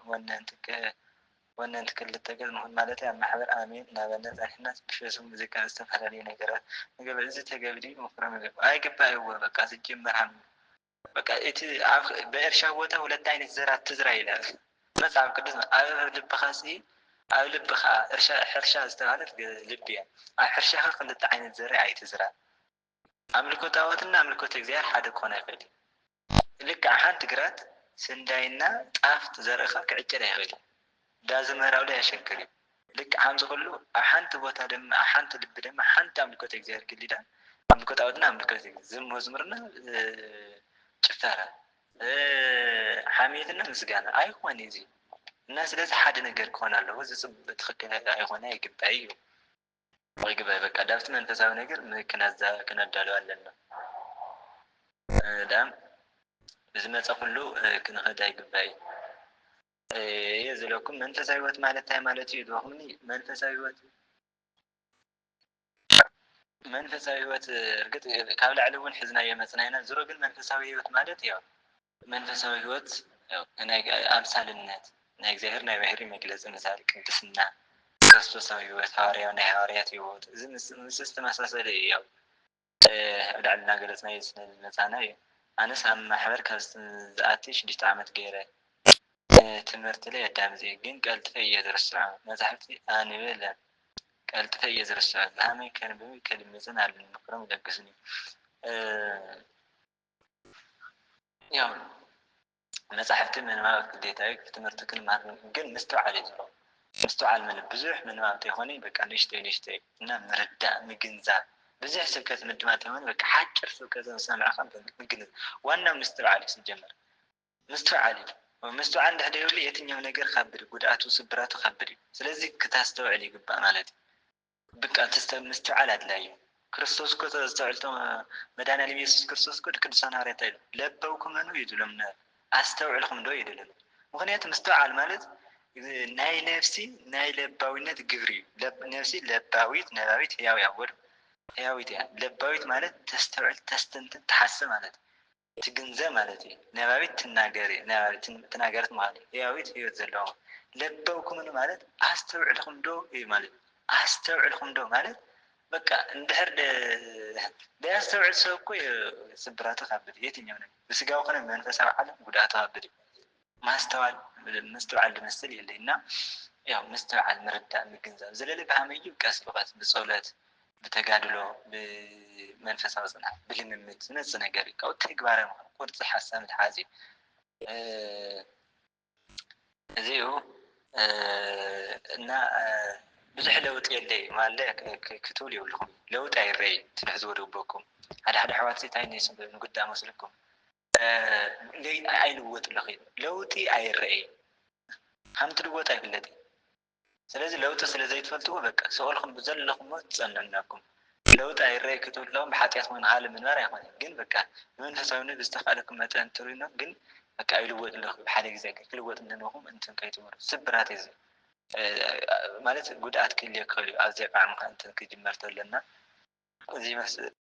ወነንት ክልተ ገዝ መሆን ማለት ያ ማህበር አሜን ናበነት አህናስ በሽስም ሙዚቃ ተፈራሪ ነገራት ነገር እዚ ተገብዲ መፍረም አይገባው በቃ ሲጀመር በቃ እቲ በእርሻ ቦታ ሁለት አይነት ዘራት ትዝራ ይላል መጽሐፍ ቅዱስ ኣብ ልብኻሲ ኣብ ልብኻ እርሻ ዝተባለት ልብያ ኣብ ሕርሻኻ ክልተ አይነት ዘራ አይትዝራ አምልኮታውትና አምልኮተ እግዚአብሔር ሓደ ኮነ ይፈል ልክ ሓንቲ ግራት ስንዳይና ጣፍት ዘረኻ ክዕጨዳ ይኸል ዳዝመራው ላይ ያሸገሪ ልክ hamዝ ሁሉ አሐንት ቦታ ደም አሐንት ልብ ደም አሐንት አምልኮተ እግዚአብሔር ግሊዳ አምልኮታውና አምልኮተ ዝም መዝሙርና ጭፈራ ሐሜትና ምስጋና አይሆን እዚ እና ስለዚህ ሓደ ነገር ከሆናለሁ እዚ ጽብት ትክክል አይሆነ ይግባይ ወይግባይ በቃ ዳፍት መንፈሳዊ ነገር ምክናዛ ከናዳለው አለና ዳም ዝመጻ ሁሉ ክንኸዳ ይግባይ የዘለኩም መንፈሳዊ ህይወት ማለት ማለት ይዶኽኒ መንፈሳዊ ህይወት እርግጥ ካብ ላዕለውን ሕዝና የመጽናይና ዝሮ ግን መንፈሳዊ ህይወት ማለት ያው መንፈሳዊ ህይወት ያው ናይ አምሳልነት ናይ እግዚአብሔር ናይ ባህሪ መግለጽ ምሳሌ ቅድስና ክርስቶሳዊ ህይወት ሐዋርያው ናይ ሐዋርያት ህይወት እዚ ምስስ ተመሳሳለ ያው ዳዕልና ገለጽና ይስነል መጻና አነስ ኣብ ማሕበር ካብ ዝኣቲ 6 ዓመት ገይረ ትምህርት ላይ አዳምዜ ግን ቀልጥፈ እየደረሰ መጽሐፍቲ አንበለ ቀልጥፈ እየደረሰ ለሃመይ ከንበብ ከልምዘን አለን ምክረም ደግስኒ ያው መጽሐፍቲ ምንማብ ግዴታዊ ትምህርት ክልማት ግን ምስተዓል ይዝሮ ምስተዓል ምን ብዙሕ ምንማብ ተይሆነ በቃ ንሽተ እና መረዳ ምግንዛብ ብዙሕ ስብከት ምድማት ተይሆነ በቃ ሓጭር ስብከት ሰምዓኻ ምግንዛብ ዋና ምስተዓል ሲጀመር ምስተዓል مستوعب ده يقول لي يتنيو ነገር خبر ጉዳቱ ስብራቱ خبر ስለዚህ ከታስተውል ይገባ ማለት በቃ ተስተምስተዓል አድላይ ክርስቶስ እኮ ተስተውልቶ መድኃኒዓለም ኢየሱስ ክርስቶስ እኮ ቅዱሳን ሐዋርያት አይደል ለበውኩም ነው ይዱለምና አስተውልኩም ነው ይዱለም ምክንያቱም መስተዓል ማለት ናይ ነፍሲ ናይ ለባዊነት ግብሪ ነፍሲ ለባዊት ነባዊት ያው ያወር ያዊት ያ ለባዊት ማለት ተስተውል ተስተንት ተሐስብ ማለት ትግንዘብ ማለት ነባዊት ትናገሪ ነባዊት ትናገርት ማለት ያዊት ህይወት ዘለው ለበውኩም ማለት አስተውዕልኩም ዶ ማለት አስተውዕልኩም ዶ ማለት በቃ እንድሕር ዳያስተውዕል ሰው እኮ ስብራቱ ከብድ የትኛው ነው በስጋው ሆነ መንፈሳዊ ዓለም ጉዳቱ ከብድ ማስተዋል መስተዋል ልመስል የለኝና ያው መስተዋል መረዳእ ምግንዛብ ዘለለ ብሃመዩ ቀስ በቀስ ብጸሎት ብተጋድሎ ብመንፈሳዊ ጽናት ብልምምድ ዝመጽእ ነገር እዩ ካብኡ ተግባራዊ ቁርፂ ሓሳብ ትሓዚ እዚኡ እና ብዙሕ ለውጢ የለይ ማለት ክትብል የብልኩም ለውጢ ኣይረአይ ትንሕዝ ወደበኩም ሓደ ሓደ ኣሕዋት እንታይ ንጉዳይ መስለኩም ኣይልወጥ ለኺ ለውጢ ኣይረአይ ከም ትልወጥ ኣይፍለጥ ስለዚ ለውጢ ስለ ዘይትፈልጥዎ በቃ ሰኦልኩም ብዘለኹም ትጸንዕናኩም ለውጢ ኣይረአይ ክትብል ለኹም ብሓጢያት ሆነ ሃለ ምንባር ኣይኮነን ግን በቃ መንፈሳዊነት ብዝተኻእለኩም መጠን ትሪእና ግን በቃ ኣይልወጥ ለኹ ብሓደ ግዜ ክልወጥ እንደለኹም እንትን ከይትብሉ ስብራት እዚ ማለት ጉድኣት ክህልዮ ይኽእል እዩ ኣብዘይ ቃዕምካ እንትን ክጅመር ተለና እዚ